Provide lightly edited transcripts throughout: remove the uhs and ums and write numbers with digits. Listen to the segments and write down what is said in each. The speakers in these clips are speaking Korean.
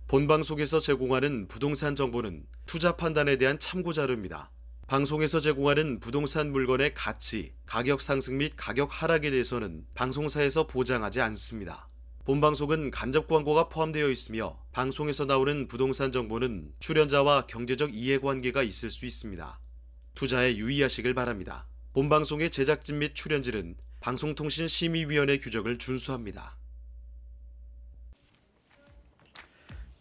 본방송에서 제공하는 부동산 정보는 투자 판단에 대한 참고 자료입니다. 방송에서 제공하는 부동산 물건의 가치, 가격 상승 및 가격 하락에 대해서는 방송사에서 보장하지 않습니다. 본방송은 간접 광고가 포함되어 있으며 방송에서 나오는 부동산 정보는 출연자와 경제적 이해관계가 있을 수 있습니다. 투자에 유의하시길 바랍니다. 본방송의 제작진 및 출연진은 방송통신심의위원회 규정을 준수합니다.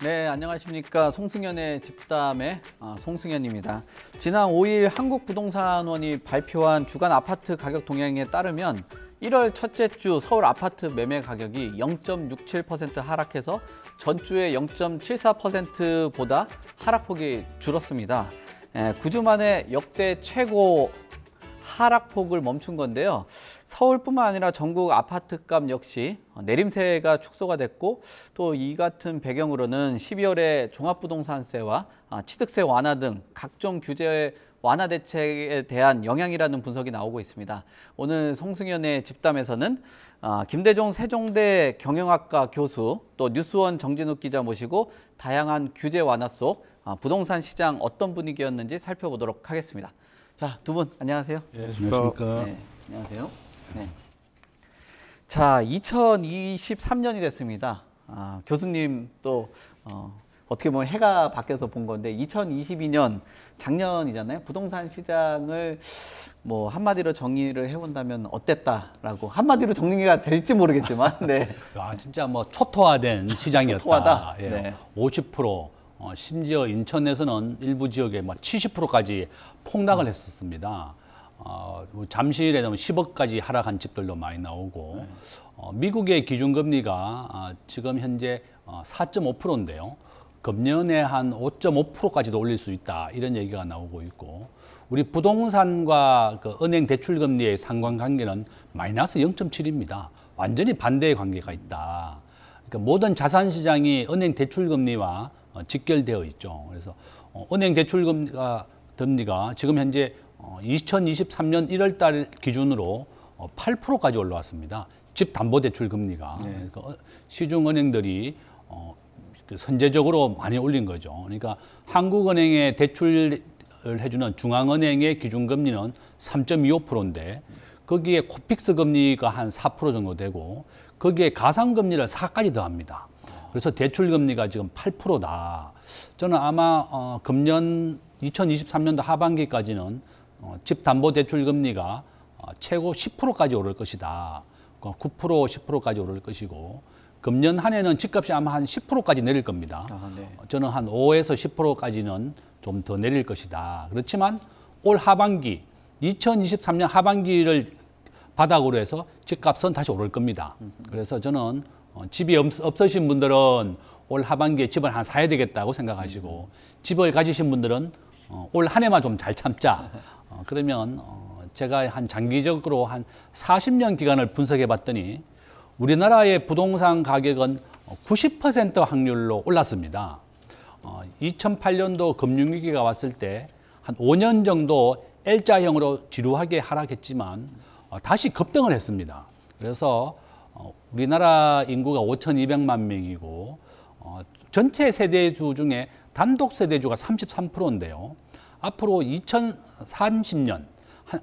네, 안녕하십니까. 송승연의 집담의 송승연입니다. 지난 5일 한국부동산원이 발표한 주간 아파트 가격 동향에 따르면 1월 첫째 주 서울 아파트 매매 가격이 0.67% 하락해서 전주의 0.74%보다 하락폭이 줄었습니다. 9주 만에 역대 최고 하락폭을 멈춘 건데요. 서울뿐만 아니라 전국 아파트값 역시 내림세가 축소가 됐고 또 이 같은 배경으로는 12월에 종합부동산세와 취득세 완화 등 각종 규제 완화 대책에 대한 영향이라는 분석이 나오고 있습니다. 오늘 송승연의 집담에서는 김대종 세종대 경영학과 교수 또 뉴스원 정진욱 기자 모시고 다양한 규제 완화 속 부동산 시장 어떤 분위기였는지 살펴보도록 하겠습니다. 자, 두 분 안녕하세요. 네, 안녕하십니까. 네, 안녕하세요. 네. 자, 2023년이 됐습니다. 교수님 또 어떻게 보면 해가 바뀌어서 본 건데 2022년 작년이잖아요. 부동산 시장을 뭐 한마디로 정의를 해본다면 어땠다라고 한마디로 정리가 될지 모르겠지만, 네. 진짜 뭐 초토화된 시장이었다. 초토화다. 예, 네. 50%, 심지어 인천에서는 일부 지역에 막 70%까지 폭락을 했었습니다. 잠실에 10억까지 하락한 집들도 많이 나오고, 미국의 기준금리가 지금 현재 4.5%인데요. 금년에 한 5.5%까지도 올릴 수 있다, 이런 얘기가 나오고 있고, 우리 부동산과 그 은행 대출금리의 상관관계는 마이너스 0.7입니다. 완전히 반대의 관계가 있다. 그러니까 모든 자산시장이 은행 대출금리와 직결되어 있죠. 그래서 은행 대출금리가 지금 현재 2023년 1월 달 기준으로 8%까지 올라왔습니다. 집담보대출금리가. 네. 그러니까 시중은행들이 선제적으로 많이 올린 거죠. 그러니까 한국은행에 대출을 해주는 중앙은행의 기준금리는 3.25%인데 거기에 코픽스 금리가 한 4% 정도 되고 거기에 가상금리를 4까지 더합니다. 그래서 대출금리가 지금 8%다. 저는 아마 금년 2023년도 하반기까지는 집담보대출금리가 최고 10%까지 오를 것이다. 9%, 10%까지 오를 것이고 금년 한 해는 집값이 아마 한 10%까지 내릴 겁니다. 네. 저는 한 5에서 10%까지는 좀 더 내릴 것이다. 그렇지만 올 하반기, 2023년 하반기를 바닥으로 해서 집값은 다시 오를 겁니다. 그래서 저는 집이 없으신 분들은 올 하반기에 집을 하나 사야 되겠다고 생각하시고 집을 가지신 분들은 올 한 해만 좀 잘 참자. 그러면 제가 한 장기적으로 한 40년 기간을 분석해 봤더니 우리나라의 부동산 가격은 90% 확률로 올랐습니다. 2008년도 금융위기가 왔을 때 한 5년 정도 L자형으로 지루하게 하락했지만 다시 급등을 했습니다. 그래서 우리나라 인구가 5,200만 명이고 전체 세대주 중에 단독 세대주가 33%인데요. 앞으로 2030년,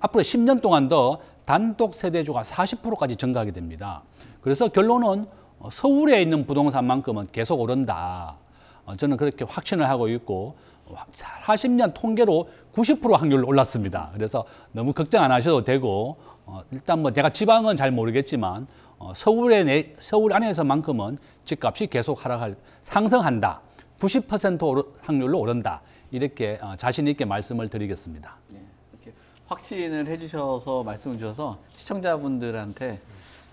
앞으로 10년 동안 더 단독 세대주가 40%까지 증가하게 됩니다. 그래서 결론은 서울에 있는 부동산만큼은 계속 오른다. 저는 그렇게 확신을 하고 있고 40년 통계로 90% 확률로 올랐습니다. 그래서 너무 걱정 안 하셔도 되고 일단 뭐 제가 지방은 잘 모르겠지만 서울 안에서만큼은 집값이 계속 상승한다. 90% 확률로 오른다. 이렇게 자신 있게 말씀을 드리겠습니다. 네, 이렇게 확신을 해주셔서 말씀을 주셔서 시청자분들한테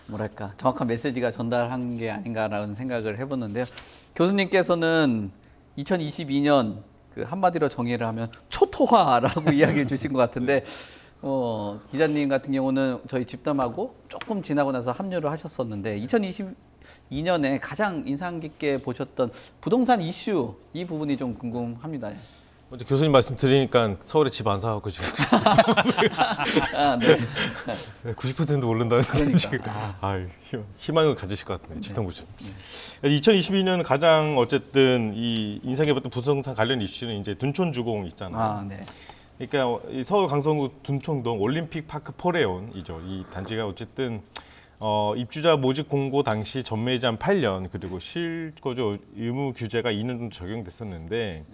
뭐랄까 정확한 메시지가 전달한 게 아닌가라는 생각을 해보는데요. 교수님께서는 2022년 그 한마디로 정의를 하면 초토화라고 이야기를 주신 것 같은데 기자님 같은 경우는 저희 집담하고 조금 지나고 나서 합류를 하셨었는데 2022년에 가장 인상 깊게 보셨던 부동산 이슈 이 부분이 좀 궁금합니다. 어제 교수님 말씀 드리니까 서울에 집 안 사갖고 지금 아, 네. 90%도 오른다는 건 그러니까. 지금 희망을 가지실 것 같은데 집탐구청. 2022년 가장 어쨌든 이 인상 깊었던 부동산 관련 이슈는 이제 둔촌주공 있잖아요. 아, 네. 그러니까 이 서울 강서구 둔촌동 올림픽 파크 포레온이죠. 이 단지가 어쨌든 입주자 모집 공고 당시 전매제한 8년 그리고 실거주 의무 규제가 2년 정도 적용됐었는데.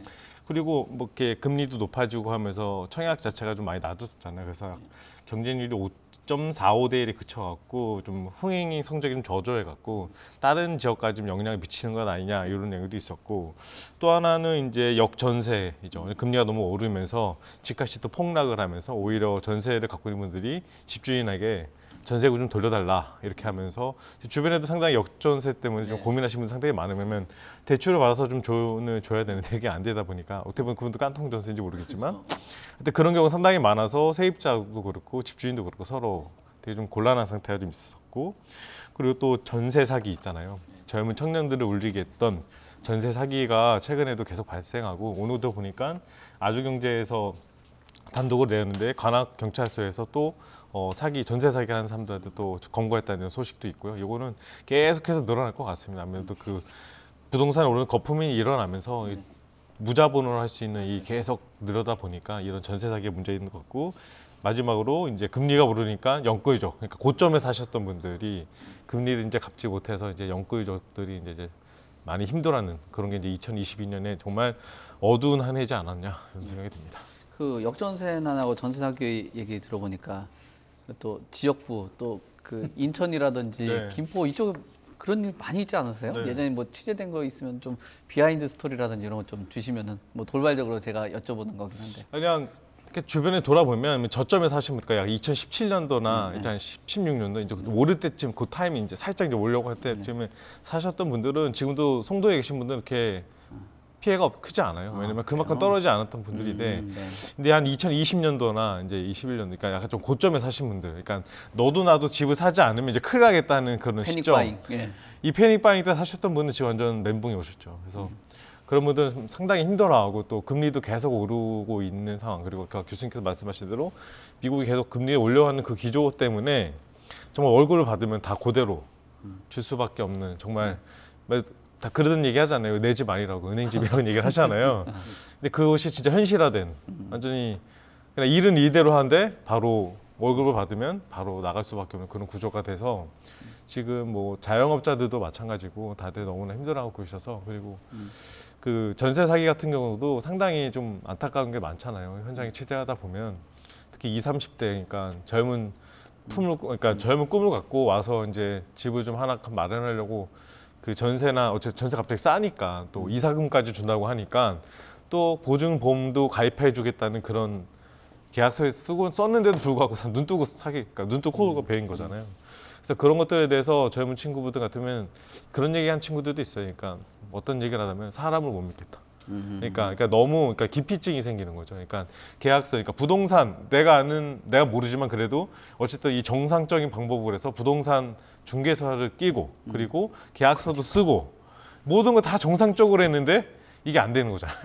그리고 뭐 이렇게 금리도 높아지고 하면서 청약 자체가 좀 많이 낮았잖아요. 그래서 경쟁률이 5.45대 1에 그쳐갖고 좀 흥행 성적이 좀 저조해갖고 다른 지역까지 좀 영향을 미치는 것 아니냐 이런 얘기도 있었고 또 하나는 이제 역전세이죠. 금리가 너무 오르면서 집값이 또 폭락을 하면서 오히려 전세를 갖고 있는 분들이 집주인에게 전세금 좀 돌려달라 이렇게 하면서 주변에도 상당히 역전세 때문에 좀 고민하시는 분들 상당히 많으면 대출을 받아서 좀 조언을 줘야 되는데 그게 안 되다 보니까 어떻게 보면 그분도 깐통 전세인지 모르겠지만 근데 그런 경우 상당히 많아서 세입자도 그렇고 집주인도 그렇고 서로 되게 좀 곤란한 상태가 좀 있었고 그리고 또 전세 사기 있잖아요. 젊은 청년들을 울리게 했던 전세 사기가 최근에도 계속 발생하고 오늘도 보니까 아주경제에서 단독을 내었는데 관악 경찰서에서 또 전세 사기하는 사람들한테 또 검거했다는 소식도 있고요. 이거는 계속해서 늘어날 것 같습니다. 아무래도 그 부동산 오르는 거품이 일어나면서 무자본으로 할 수 있는 이 계속 늘어다 보니까 이런 전세 사기에 문제 있는 것 같고 마지막으로 이제 금리가 오르니까 영끌이죠. 그러니까 고점에 사셨던 분들이 금리를 이제 갚지 못해서 이제 영끌족들이 이제 많이 힘들어하는 그런 게 이제 2022년에 정말 어두운 한 해지 않았냐 이런 생각이 듭니다. 그 역전세난하고 전세 사기 얘기 들어보니까 또 지역부 또 그 인천이라든지 네. 김포 이쪽 그런 일 많이 있지 않으세요? 네. 예전에 뭐 취재된 거 있으면 좀 비하인드 스토리라든지 이런 거 좀 주시면은 뭐 돌발적으로 제가 여쭤보는 거긴 한데. 그냥 이렇게 주변에 돌아보면 저점에 사신 분들 약 2017년도나 이제 한 16년도 이제 오를 때쯤 그 타임이 이제 살짝 이제 오려고 할 때쯤에 사셨던 분들은 지금도 송도에 계신 분들은 이렇게 피해가 크지 않아요. 왜냐면 그만큼 떨어지지 않았던 분들인데 네. 근데 한 2020년도나 이제 21년도 그러니까 약간 좀 고점에 사신 분들 그러니까 너도 나도 집을 사지 않으면 이제 큰일 나겠다는 그런 패닉 시점 바잉. 예. 이 패닉 바잉 때 사셨던 분들 지금 완전 멘붕이 오셨죠. 그래서 그런 분들은 상당히 힘들어하고 또 금리도 계속 오르고 있는 상황 그리고 아까 교수님께서 말씀하신 대로 미국이 계속 금리를 올려가는 그 기조 때문에 정말 월급을 받으면 다 그대로 줄 수밖에 없는 정말 다 그러던 얘기 하잖아요. 내 집 아니라고 은행집 이런 얘기를 하잖아요. 근데 그것이 진짜 현실화된 완전히 그냥 일은 일대로 하는데 바로 월급을 받으면 바로 나갈 수밖에 없는 그런 구조가 돼서 지금 뭐 자영업자들도 마찬가지고 다들 너무나 힘들어하고 계셔서 그리고 그 전세 사기 같은 경우도 상당히 좀 안타까운 게 많잖아요. 현장에 취재하다 보면 특히 20, 30대 그러니까 젊은 꿈을 갖고 와서 이제 집을 좀 하나 마련하려고 그 전세나 어쨌든 전세 갑자기 싸니까 또 이사금까지 준다고 하니까 또 보증보험도 가입해 주겠다는 그런 계약서에 썼는데도 불구하고 눈 뜨고 그러니까 눈 뜨고 코가 베인 거잖아요. 그래서 그런 것들에 대해서 젊은 친구분들 같으면 그런 얘기한 친구들도 있어요. 그러니까 어떤 얘기를 하다면 사람을 못 믿겠다. 그러니까 너무 기피증이 생기는 거죠. 그러니까 계약서, 그러니까 부동산 내가 모르지만 그래도 어쨌든 이 정상적인 방법으로 해서 부동산 중개사를 끼고 그리고 계약서도 쓰고 모든 거 다 정상적으로 했는데 이게 안 되는 거잖아요.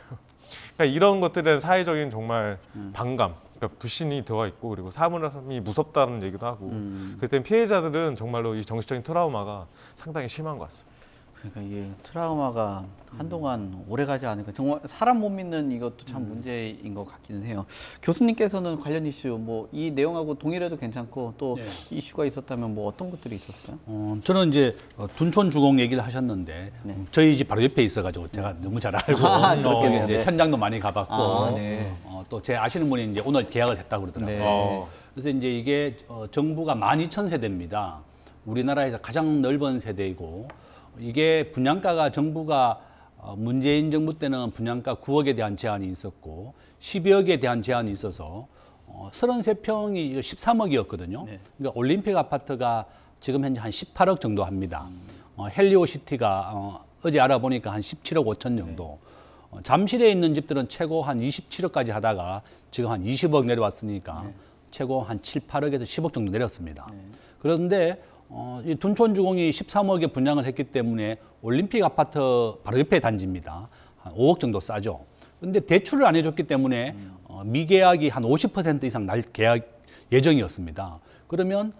그러니까 이런 것들에 대한 사회적인 정말 반감, 그러니까 불신이 들어가 있고 그리고 사물함이 무섭다는 얘기도 하고 그때 피해자들은 정말로 이 정신적인 트라우마가 상당히 심한 것 같습니다. 그러니까 이게 트라우마가 한동안 오래가지 않으니까 정말 사람 못 믿는 이것도 참 문제인 것 같기는 해요. 교수님께서는 관련 이슈 뭐 이 내용하고 동일해도 괜찮고 또 네. 이슈가 있었다면 뭐 어떤 것들이 있었어요? 저는 이제 둔촌 주공 얘기를 하셨는데 네. 저희 집 바로 옆에 있어가지고 제가 너무 잘 알고 그렇겠네요. 이제 네. 현장도 많이 가봤고 아, 네. 또 제 아시는 분이 이제 오늘 계약을 했다고 그러더라고요. 네. 그래서 이제 이게 정부가 12,000세대입니다. 우리나라에서 가장 넓은 세대이고 이게 분양가가 정부가 문재인 정부 때는 분양가 9억에 대한 제한이 있었고 12억에 대한 제한이 있어서 33평이 13억이었거든요. 네. 그러니까 올림픽 아파트가 지금 현재 한 18억 정도 합니다. 헬리오시티가 어제 알아보니까 한 17억 5천 정도. 잠실에 있는 집들은 최고 한 27억까지 하다가 지금 한 20억 내려왔으니까 최고 한 7, 8억에서 10억 정도 내렸습니다. 그런데 이 둔촌주공이 13억에 분양을 했기 때문에 올림픽 아파트 바로 옆에 단지입니다. 한 5억 정도 싸죠. 근데 대출을 안 해줬기 때문에 미계약이 한 50% 이상 날 계약 예정이었습니다. 그러면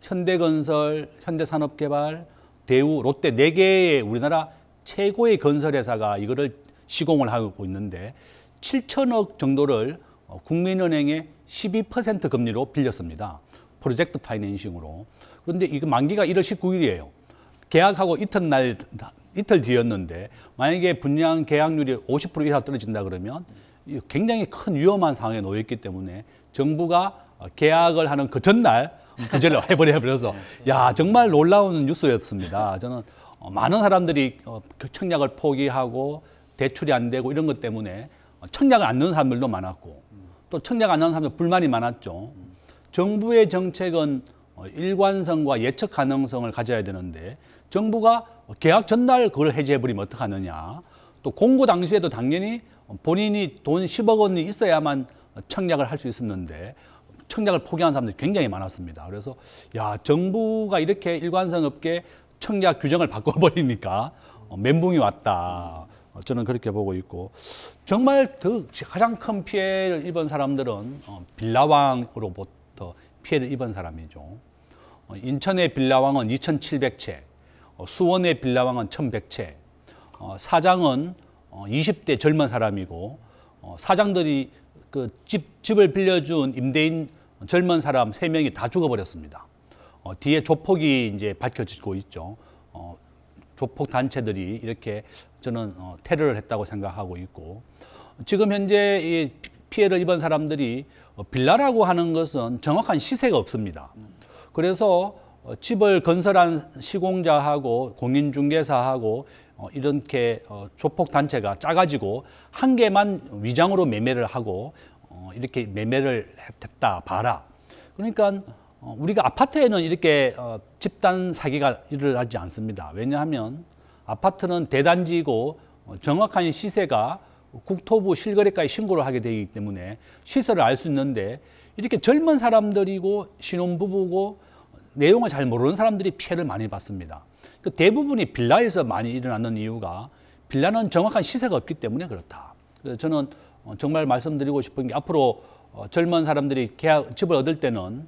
현대건설, 현대산업개발, 대우, 롯데 4개의 우리나라 최고의 건설회사가 이거를 시공을 하고 있는데 7천억 정도를 국민은행에 12% 금리로 빌렸습니다. 프로젝트 파이낸싱으로. 그런데 이거 만기가 1월 19일이에요. 계약하고 이틀 뒤였는데 만약에 분양 계약률이 50% 이상 떨어진다 그러면 굉장히 큰 위험한 상황에 놓였기 때문에 정부가 계약을 하는 그 전날 규제를 해버려서 야 정말 놀라운 뉴스였습니다. 저는 많은 사람들이 청약을 포기하고 대출이 안 되고 이런 것 때문에 청약을 안 넣는 사람들도 많았고 또 청약 안 넣는 사람들 불만이 많았죠. 정부의 정책은 일관성과 예측 가능성을 가져야 되는데 정부가 계약 전날 그걸 해제해버리면 어떡하느냐. 또 공고 당시에도 당연히 본인이 돈 10억 원이 있어야만 청약을 할 수 있었는데 청약을 포기한 사람들이 굉장히 많았습니다. 그래서 야 정부가 이렇게 일관성 없게 청약 규정을 바꿔버리니까 멘붕이 왔다. 저는 그렇게 보고 있고 정말 가장 큰 피해를 입은 사람들은 빌라왕으로부터 피해를 입은 사람이죠. 인천의 빌라왕은 2,700채, 수원의 빌라왕은 1,100채, 사장은 20대 젊은 사람이고 사장들이 그 집을 빌려준 임대인 젊은 사람 3명이 다 죽어버렸습니다. 뒤에 조폭이 이제 밝혀지고 있죠. 조폭 단체들이 이렇게 저는 테러를 했다고 생각하고 있고 지금 현재 이 피해를 입은 사람들이 빌라라고 하는 것은 정확한 시세가 없습니다. 그래서 집을 건설한 시공자하고 공인중개사하고 이렇게 조폭 단체가 짜가지고 한 개만 위장으로 매매를 하고 이렇게 매매를 했다 봐라. 그러니까 우리가 아파트에는 이렇게 집단 사기가 일어나지 않습니다. 왜냐하면 아파트는 대단지이고 정확한 시세가 국토부 실거래가에 신고를 하게 되기 때문에 시세를 알 수 있는데 이렇게 젊은 사람들이고 신혼부부고 내용을 잘 모르는 사람들이 피해를 많이 받습니다. 그 대부분이 빌라에서 많이 일어나는 이유가 빌라는 정확한 시세가 없기 때문에 그렇다. 그래서 저는 정말 말씀드리고 싶은 게 앞으로 젊은 사람들이 집을 얻을 때는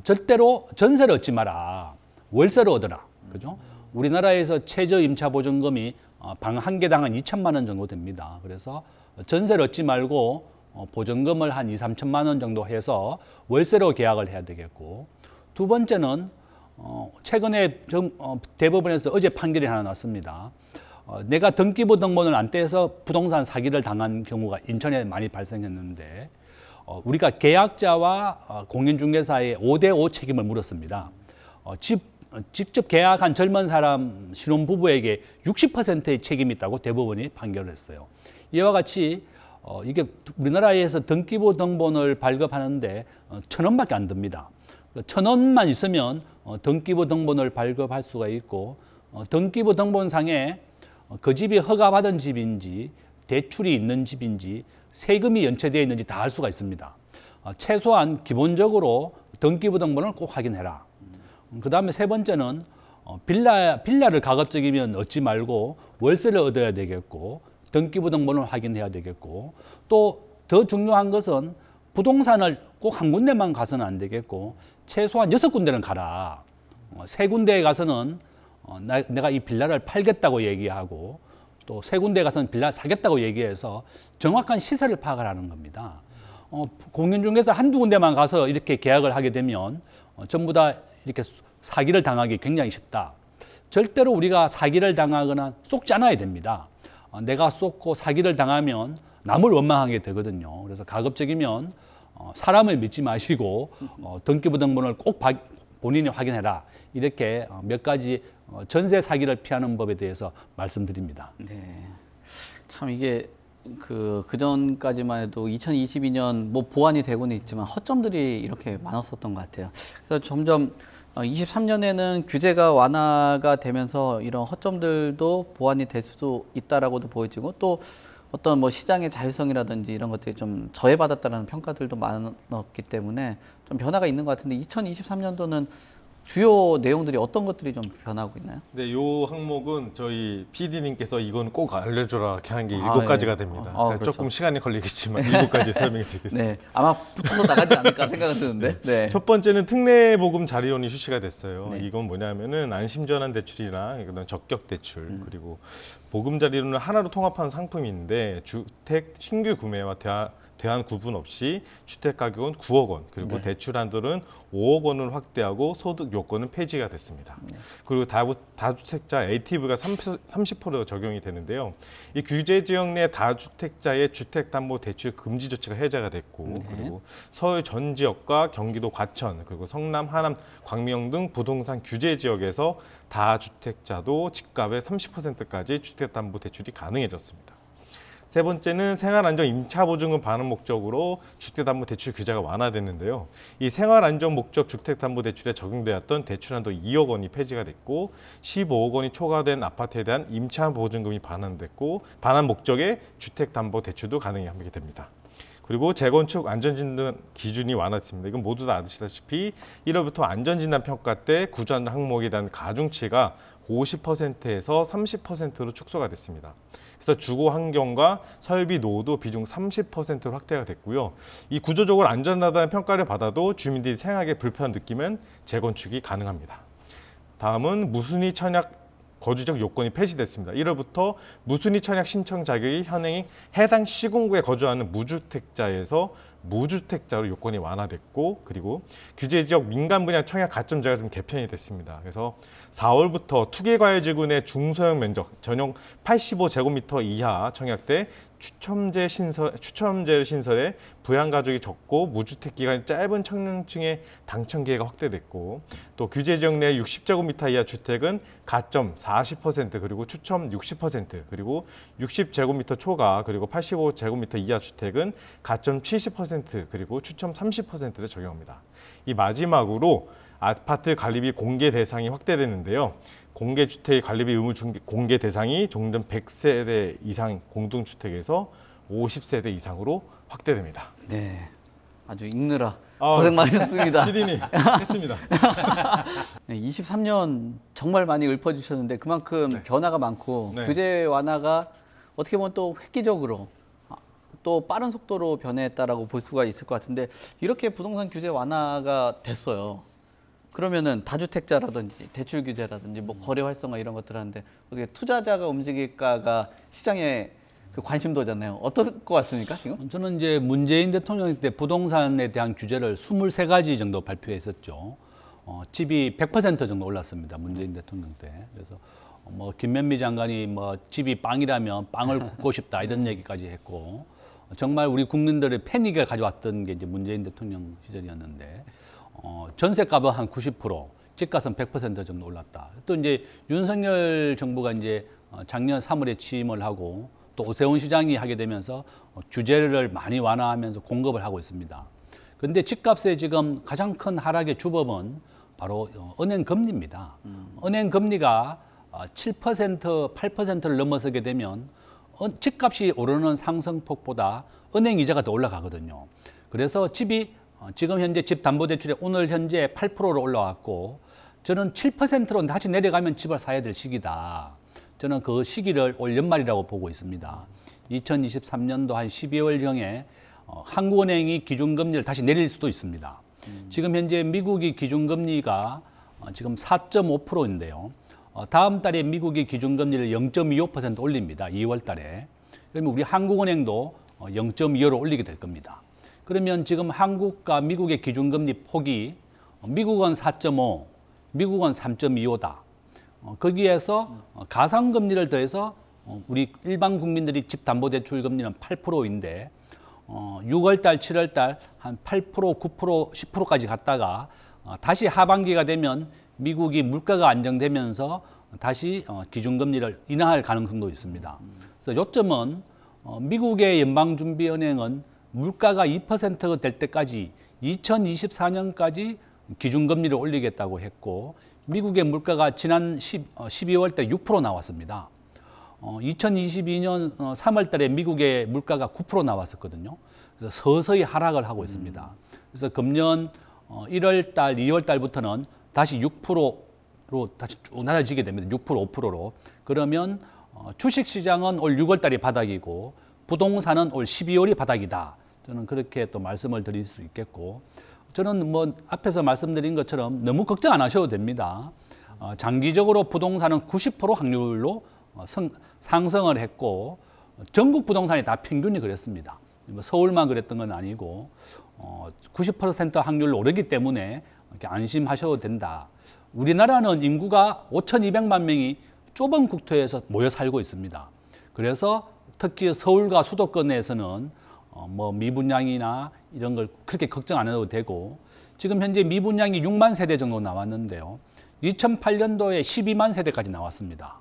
절대로 전세를 얻지 마라. 월세로 얻어라. 그죠? 우리나라에서 최저 임차 보증금이 방 한 개당 한 2천만 원 정도 됩니다. 그래서 전세를 얻지 말고 보증금을 한 2, 3천만 원 정도 해서 월세로 계약을 해야 되겠고 두 번째는 최근에 대법원에서 어제 판결이 하나 났습니다. 내가 등기부 등본을 안 떼서 부동산 사기를 당한 경우가 인천에 많이 발생했는데 우리가 계약자와 공인중개사의 5대5 책임을 물었습니다. 직접 계약한 젊은 사람 신혼부부에게 60%의 책임이 있다고 대법원이 판결을 했어요. 이와 같이 이게 우리나라에서 등기부 등본을 발급하는데 1,000원밖에 안 듭니다. 1,000원만 있으면 등기부 등본을 발급할 수가 있고 등기부 등본상에 그 집이 허가받은 집인지 대출이 있는 집인지 세금이 연체되어 있는지 다 알 수가 있습니다. 최소한 기본적으로 등기부 등본을 꼭 확인해라. 그 다음에 세 번째는 빌라를 가급적이면 얻지 말고 월세를 얻어야 되겠고 등기부 등본을 확인해야 되겠고 또 더 중요한 것은 부동산을 꼭 한 군데만 가서는 안 되겠고 최소한 6군데는 가라. 3군데에 가서는 내가 이 빌라를 팔겠다고 얘기하고 또 3군데에 가서는 빌라 사겠다고 얘기해서 정확한 시세를 파악을 하는 겁니다. 공인중개사 한두 군데만 가서 이렇게 계약을 하게 되면 전부 다 이렇게 사기를 당하기 굉장히 쉽다. 절대로 우리가 사기를 당하거나 속지 않아야 됩니다. 내가 속고 사기를 당하면 남을 원망하게 되거든요. 그래서 가급적이면 사람을 믿지 마시고 등기부 등본을 꼭 본인이 확인해라. 이렇게 몇 가지 전세 사기를 피하는 법에 대해서 말씀드립니다. 네. 참 이게 그 전까지만 해도 2022년 뭐 보완이 되고는 있지만 허점들이 이렇게 많았었던 것 같아요. 그래서 점점 23년에는 규제가 완화가 되면서 이런 허점들도 보완이 될 수도 있다라고도 보여지고 또 어떤 뭐 시장의 자율성이라든지 이런 것들이 좀 저해받았다는 평가들도 많았기 때문에 좀 변화가 있는 것 같은데 2023년도는 주요 내용들이 어떤 것들이 좀 변하고 있나요? 네, 요 항목은 저희 PD님께서 이건 꼭 알려줘라 이렇게 한 게 아, 7가지가 예. 됩니다. 그렇죠. 조금 시간이 걸리겠지만 7가지 설명해 드리겠습니다. 네, 아마 붙어서 나가지 않을까 생각은 드는데. 네. 첫 번째는 특례보금 자리론이 출시가 됐어요. 네. 이건 뭐냐면은 안심전환 대출이나 그다음 적격 대출 그리고 보금 자리론을 하나로 통합한 상품인데 주택 신규 구매와 대안 구분 없이 주택 가격은 9억 원 그리고 네. 대출 한도는 5억 원을 확대하고 소득 요건은 폐지가 됐습니다. 그리고 다주택자 LTV가 30% 적용이 되는데요. 이 규제 지역 내 다주택자의 주택담보대출 금지 조치가 해제가 됐고 그리고 서울 전 지역과 경기도 과천 그리고 성남, 하남, 광명 등 부동산 규제 지역에서 다주택자도 집값의 30%까지 주택담보대출이 가능해졌습니다. 세 번째는 생활안정 임차보증금 반환 목적으로 주택담보대출 규제가 완화됐는데요. 이 생활안정 목적 주택담보대출에 적용되었던 대출한도 2억 원이 폐지가 됐고 15억 원이 초과된 아파트에 대한 임차보증금이 반환됐고 반환 목적의 주택담보대출도 가능하게 됩니다. 그리고 재건축 안전진단 기준이 완화됐습니다. 이건 모두 다 아시다시피 1월부터 안전진단 평가 때 구전 항목에 대한 가중치가 50%에서 30%로 축소가 됐습니다. 그래서 주거 환경과 설비 노후도 비중 30%로 확대가 됐고요. 이 구조적으로 안전하다는 평가를 받아도 주민들이 생활에 불편을 느끼면 재건축이 가능합니다. 다음은 무순위 청약 거주적 요건이 폐지됐습니다. 1월부터 무순위 청약 신청 자격이 현행 해당 시군구에 거주하는 무주택자에서 무주택자로 요건이 완화됐고 그리고 규제 지역 민간 분양 청약 가점제가 좀 개편이 됐습니다. 그래서 4월부터 투기과열지구 중소형 면적 전용 85제곱미터 이하 청약 때 추첨제 신설에 부양가족이 적고 무주택 기간이 짧은 청년층의 당첨 기회가 확대됐고 또 규제 지역 내 60제곱미터 이하 주택은 가점 40% 그리고 추첨 60% 그리고 60제곱미터 초과 그리고 85제곱미터 이하 주택은 가점 70% 그리고 추첨 30%를 적용합니다. 이 마지막으로 아파트 관리비 공개 대상이 확대되는데요. 공개주택 관리비 의무 공개 대상이 종전 100세대 이상 공동주택에서 50세대 이상으로 확대됩니다. 네, 아주 읽느라 고생 많으셨습니다. PD님 했습니다. 네, 23년 정말 많이 읊어주셨는데 그만큼 변화가 많고 네. 규제 완화가 어떻게 보면 또 획기적으로 또 빠른 속도로 변했다라고 볼 수가 있을 것 같은데 이렇게 부동산 규제 완화가 됐어요. 그러면은 다주택자라든지 대출 규제라든지 뭐 거래 활성화 이런 것들 하는데 어떻게 투자자가 움직일까가 시장의 그 관심도잖아요. 어떨 것 같습니까 지금? 저는 이제 문재인 대통령 때 부동산에 대한 규제를 23가지 정도 발표했었죠. 집이 100% 정도 올랐습니다. 문재인 대통령 때. 그래서 뭐 김현미 장관이 뭐 집이 빵이라면 빵을 굽고 싶다 이런 얘기까지 했고 정말 우리 국민들의 패닉을 가져왔던 게 이제 문재인 대통령 시절이었는데 전세값은 한 90%, 집값은 100% 정도 올랐다. 또 이제 윤석열 정부가 이제 작년 3월에 취임을 하고 또 오세훈 시장이 하게 되면서 규제를 많이 완화하면서 공급을 하고 있습니다. 그런데 집값의 지금 가장 큰 하락의 주범은 바로 은행 금리입니다. 은행 금리가 7%, 8%를 넘어서게 되면 집값이 오르는 상승폭보다 은행 이자가 더 올라가거든요. 그래서 집이 지금 현재 집담보대출이 오늘 현재 8%로 올라왔고 저는 7%로 다시 내려가면 집을 사야 될 시기다. 저는 그 시기를 올 연말이라고 보고 있습니다. 2023년도 한 12월경에 한국은행이 기준금리를 다시 내릴 수도 있습니다. 지금 현재 미국이 기준금리가 지금 4.5%인데요. 다음 달에 미국이 기준금리를 0.25% 올립니다. 2월 달에. 그러면 우리 한국은행도 0.25로 올리게 될 겁니다. 그러면 지금 한국과 미국의 기준금리 폭이 미국은 4.5, 미국은 3.25다. 거기에서 가상금리를 더해서 우리 일반 국민들이 집담보대출 금리는 8%인데 6월달, 7월달 한 8%, 9%, 10%까지 갔다가 다시 하반기가 되면 미국이 물가가 안정되면서 다시 기준금리를 인하할 가능성도 있습니다. 그래서 요점은 미국의 연방준비은행은 물가가 2%가 될 때까지 2024년까지 기준금리를 올리겠다고 했고 미국의 물가가 지난 12월 때 6% 나왔습니다. 2022년 3월 달에 미국의 물가가 9% 나왔었거든요. 그래서 서서히 하락을 하고 있습니다. 그래서 금년 1월 달, 2월 달부터는 다시 6%로 다시 쭉 낮아지게 됩니다. 6%, 5%로. 그러면 주식시장은 올 6월 달이 바닥이고 부동산은 올 12월이 바닥이다. 저는 그렇게 또 말씀을 드릴 수 있겠고, 저는 뭐 앞에서 말씀드린 것처럼 너무 걱정 안 하셔도 됩니다. 장기적으로 부동산은 90% 확률로 상승을 했고, 전국 부동산이 다 평균이 그랬습니다. 뭐 서울만 그랬던 건 아니고 90% 확률로 오르기 때문에 이렇게 안심하셔도 된다. 우리나라는 인구가 5,200만 명이 좁은 국토에서 모여 살고 있습니다. 그래서 특히 서울과 수도권에서는 뭐 미분양이나 이런 걸 그렇게 걱정 안 해도 되고, 지금 현재 미분양이 6만 세대 정도 나왔는데요. 2008년도에 12만 세대까지 나왔습니다.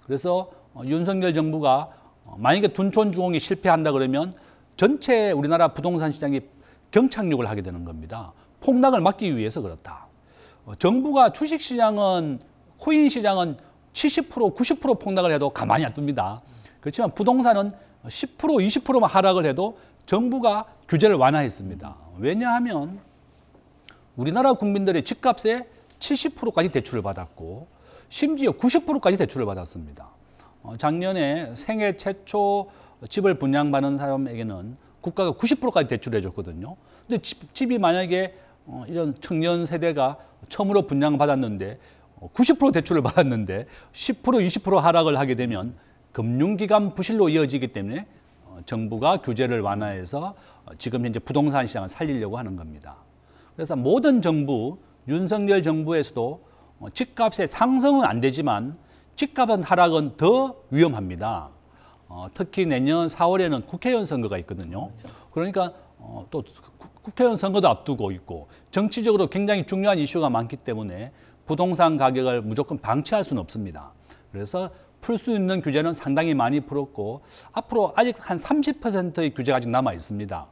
그래서 윤석열 정부가 만약에 둔촌주공이 실패한다 그러면 전체 우리나라 부동산 시장이 경착륙을 하게 되는 겁니다. 폭락을 막기 위해서 그렇다. 정부가 주식시장은, 코인 시장은 70%, 90% 폭락을 해도 가만히 안 둡니다. 그렇지만 부동산은 10%, 20%만 하락을 해도 정부가 규제를 완화했습니다. 왜냐하면 우리나라 국민들의 집값의 70%까지 대출을 받았고 심지어 90%까지 대출을 받았습니다. 작년에 생애 최초 집을 분양받은 사람에게는 국가가 90%까지 대출해 줬거든요. 근데 집이 만약에 이런 청년 세대가 처음으로 분양받았는데 90% 대출을 받았는데 10%, 20% 하락을 하게 되면 금융기관 부실로 이어지기 때문에 정부가 규제를 완화해서 지금 현재 부동산 시장을 살리려고 하는 겁니다. 그래서 모든 정부, 윤석열 정부에서도 집값의 상승은 안 되지만 집값은 하락은 더 위험합니다. 특히 내년 4월에는 국회의원 선거가 있거든요. 그러니까 또 국회의원 선거도 앞두고 있고 정치적으로 굉장히 중요한 이슈가 많기 때문에 부동산 가격을 무조건 방치할 수는 없습니다. 그래서 풀 수 있는 규제는 상당히 많이 풀었고 앞으로 아직 한 30%의 규제가 아직 남아 있습니다.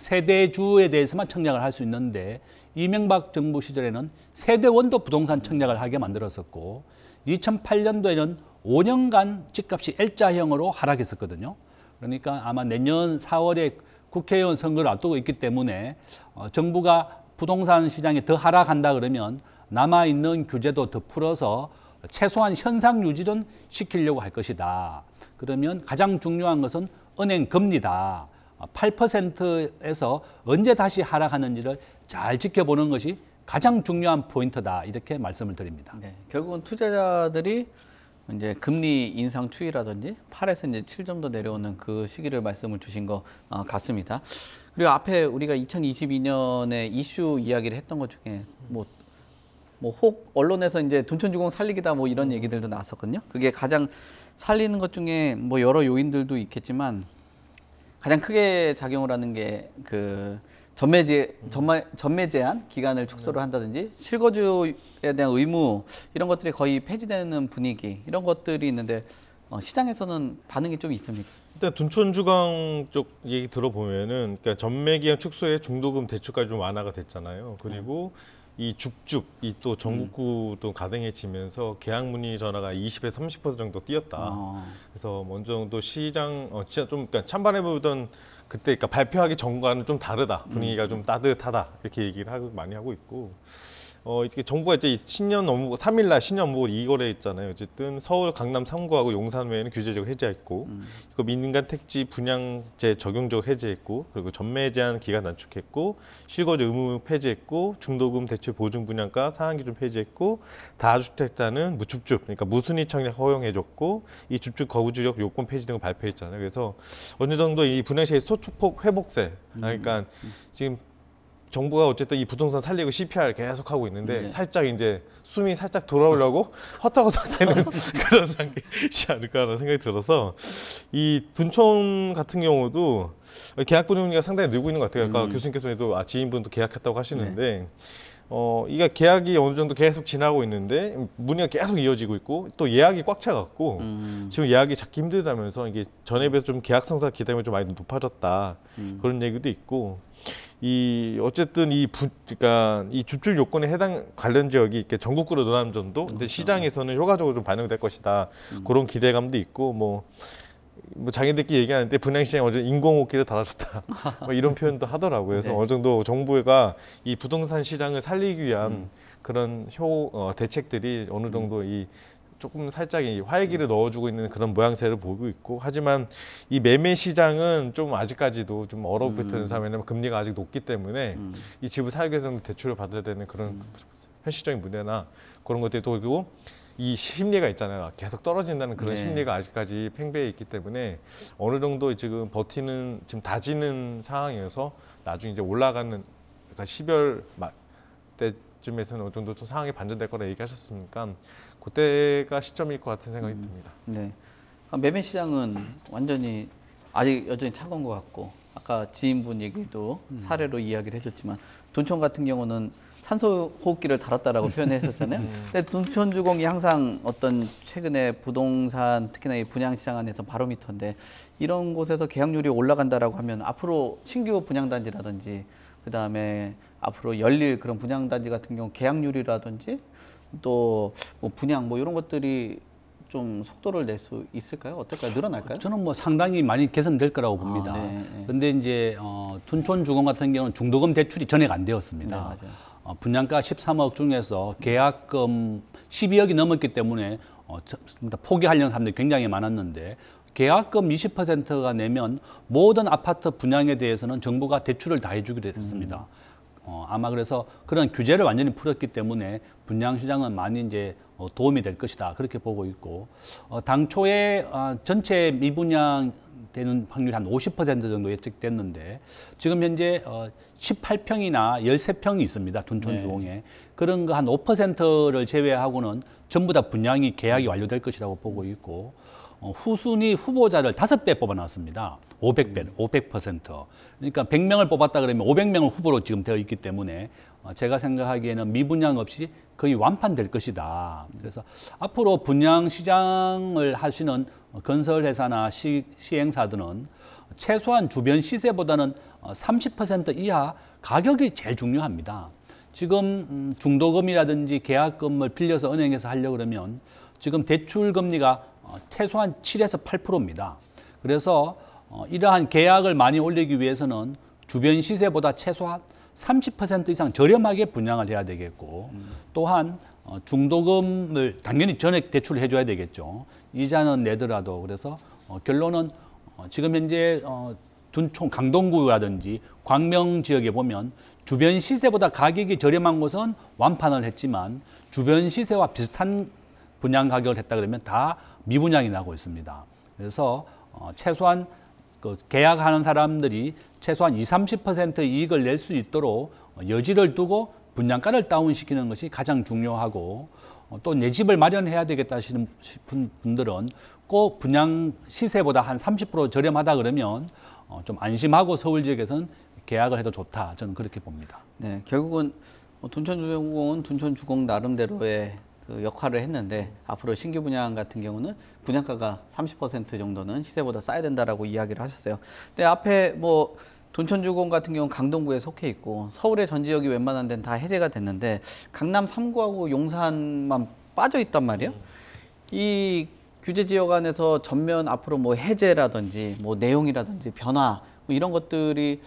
세대주에 대해서만 청약을 할 수 있는데 이명박 정부 시절에는 세대원도 부동산 청약을 하게 만들었었고 2008년도에는 5년간 집값이 L자형으로 하락했었거든요. 그러니까 아마 내년 4월에 국회의원 선거를 앞두고 있기 때문에 정부가 부동산 시장이 더 하락한다 그러면 남아있는 규제도 더 풀어서 최소한 현상 유지는 시키려고 할 것이다. 그러면 가장 중요한 것은 은행 금리다. 8%에서 언제 다시 하락하는지를 잘 지켜보는 것이 가장 중요한 포인트다. 이렇게 말씀을 드립니다. 네, 결국은 투자자들이 이제 금리 인상 추이라든지 8에서 이제 7 정도 내려오는 그 시기를 말씀을 주신 것 같습니다. 그리고 앞에 우리가 2022년에 이슈 이야기를 했던 것 중에 혹 언론에서 이제 둔촌주공 살리기다 뭐 이런 얘기들도 나왔었거든요. 그게 가장 살리는 것 중에 뭐 여러 요인들도 있겠지만 가장 크게 작용을 하는 게 그 전매 제한 기간을 축소를 한다든지 실거주에 대한 의무 이런 것들이 거의 폐지되는 분위기 이런 것들이 있는데 시장에서는 반응이 좀 있습니까? 일단 둔촌주공 쪽 얘기 들어보면은 그러니까 전매기한 축소에 중도금 대출까지 좀 완화가 됐잖아요. 그리고 이 죽죽, 이 또 전국구도 가능해지면서 계약 문의 전화가 20에서 30% 정도 뛰었다. 그래서 어느 정도 시장 진짜 좀 그러니까 찬반해 보던 그때 그러니까 발표하기 전과는 좀 다르다. 분위기가 좀 따뜻하다. 이렇게 얘기를 많이 하고 있고. 이렇게 정부가 이제 신년 업무 3일날 신년 업무 2거래 있잖아요. 어쨌든 서울, 강남 3구하고 용산 외에는 규제적 해제했고, 이거 민간 택지 분양제 적용적 해제했고, 그리고 전매 제한 기간 단축했고, 실거주 의무 폐지했고, 중도금 대출 보증 분양가 상한 기준 폐지했고, 다주택자는 무줍줍, 그러니까 무순위 청약 허용해줬고, 이 줍줍 거주력 요건 폐지 등을 발표했잖아요. 그래서 어느 정도 이 분양시의 소폭 회복세, 그러니까 지금 정부가 어쨌든 이 부동산 살리고 CPR 계속 하고 있는데 살짝 이제 숨이 살짝 돌아오려고 허덕허덕 되는 그런 상태이지 않을까라는 생각이 들어서 이 둔촌 같은 경우도 계약 분위기가 상당히 늘고 있는 것 같아요. 아까 교수님께서도 지인분도 계약했다고 하시는데 이게 계약이 어느 정도 계속 지나고 있는데 문의가 계속 이어지고 있고 또 예약이 꽉 차갖고 지금 예약이 찾기 힘들다면서 이게 전에 비해서 좀 계약 성사 기대감이 좀 많이 높아졌다 그런 얘기도 있고 어쨌든 그러니까 이 줍줍 요건에 해당 관련 지역이 이렇게 전국구로 늘어나는 정도 근데 시장에서는 효과적으로 좀 반영될 것이다 그런 기대감도 있고 뭐 자기들끼리 얘기하는데 분양시장에 어제 인공호흡기를 달아줬다 뭐 이런 표현도 하더라고요. 그래서 어느 정도 정부가 이 부동산 시장을 살리기 위한 그런 대책들이 어느 정도 이 조금 살짝 이 활기를 넣어주고 있는 그런 모양새를 보이고 있고, 하지만 이 매매 시장은 좀 아직까지도 좀 얼어붙은 상황, 왜냐면 금리가 아직 높기 때문에 이 집을 사기 위해서는 대출을 받아야 되는 그런 현실적인 문제나 그런 것들이 또, 그리고 이 심리가 있잖아요. 계속 떨어진다는 그런 네. 심리가 아직까지 팽배해 있기 때문에 어느 정도 지금 버티는, 지금 다지는 상황이어서 나중에 이제 올라가는, 그러니까 12월 때쯤에서는 어느 정도 좀 상황이 반전될 거라 얘기하셨으니까 그때가 시점일 것 같은 생각이 듭니다. 네. 매매 시장은 완전히 아직 여전히 차가운 것 같고, 아까 지인분 얘기도 사례로 이야기를 해줬지만 둔촌 같은 경우는 산소 호흡기를 달았다라고 표현했었잖아요. 근데 둔촌주공이 항상 어떤 최근에 부동산, 특히나 이 분양시장 안에서 바로미터인데, 이런 곳에서 계약률이 올라간다라고 하면 앞으로 신규 분양단지라든지 그다음에 앞으로 열릴 그런 분양단지 같은 경우 계약률이라든지 또 뭐 분양 뭐 이런 것들이 좀 속도를 낼 수 있을까요? 어떨까요? 늘어날까요? 저는 뭐 상당히 많이 개선될 거라고 봅니다. 네, 네. 그런데 이제 둔촌 주공 같은 경우는 중도금 대출이 전액 안 되었습니다. 네, 맞아요. 분양가 13억 중에서 계약금 12억이 넘었기 때문에 포기하려는 사람들이 굉장히 많았는데, 계약금 20%가 내면 모든 아파트 분양에 대해서는 정부가 대출을 다 해주기로 했습니다. 아마 그래서 그런 규제를 완전히 풀었기 때문에 분양 시장은 많이 이제 도움이 될 것이다, 그렇게 보고 있고, 당초에 전체 미분양 되는 확률이 한 50% 정도 예측됐는데, 지금 현재 18평이나 13평이 있습니다. 둔촌 주공에. 그런 거 한 5%를 제외하고는 전부 다 분양이 계약이 완료될 것이라고 보고 있고, 후순위 후보자를 5배 뽑아놨습니다. 500배, 500%. 그러니까 100명을 뽑았다 그러면 500명을 후보로 지금 되어 있기 때문에 제가 생각하기에는 미분양 없이 거의 완판될 것이다. 그래서 앞으로 분양 시장을 하시는 건설회사나 시행사들은 최소한 주변 시세보다는 30% 이하 가격이 제일 중요합니다. 지금 중도금이라든지 계약금을 빌려서 은행에서 하려고 그러면 지금 대출 금리가 최소한 7에서 8%입니다. 그래서 이러한 계약을 많이 올리기 위해서는 주변 시세보다 최소한 30% 이상 저렴하게 분양을 해야 되겠고, 또한 중도금을 당연히 전액 대출을 해줘야 되겠죠. 이자는 내더라도. 그래서 결론은 지금 현재 둔촌 강동구라든지 광명 지역에 보면 주변 시세보다 가격이 저렴한 곳은 완판을 했지만 주변 시세와 비슷한 분양 가격을 했다 그러면 다 미분양이 나고 있습니다. 그래서 최소한 계약하는 사람들이 최소한 20-30% 이익을 낼 수 있도록 여지를 두고 분양가를 다운시키는 것이 가장 중요하고, 또 내 집을 마련해야 되겠다 싶은 분들은 꼭 분양 시세보다 한 30% 저렴하다 그러면 좀 안심하고 서울 지역에서는 계약을 해도 좋다, 저는 그렇게 봅니다. 네, 결국은 둔촌주공은 둔촌주공 나름대로의 그 역할을 했는데, 앞으로 신규 분양 같은 경우는 분양가가 30% 정도는 시세보다 싸야 된다라고 이야기를 하셨어요. 근데 앞에 뭐 둔촌주공 같은 경우는 강동구에 속해 있고 서울의 전 지역이 웬만한 데는 다 해제가 됐는데 강남 3구하고 용산만 빠져 있단 말이에요. 이 규제 지역 안에서 전면 앞으로 뭐 해제라든지 뭐 내용이라든지 변화 뭐 이런 것들이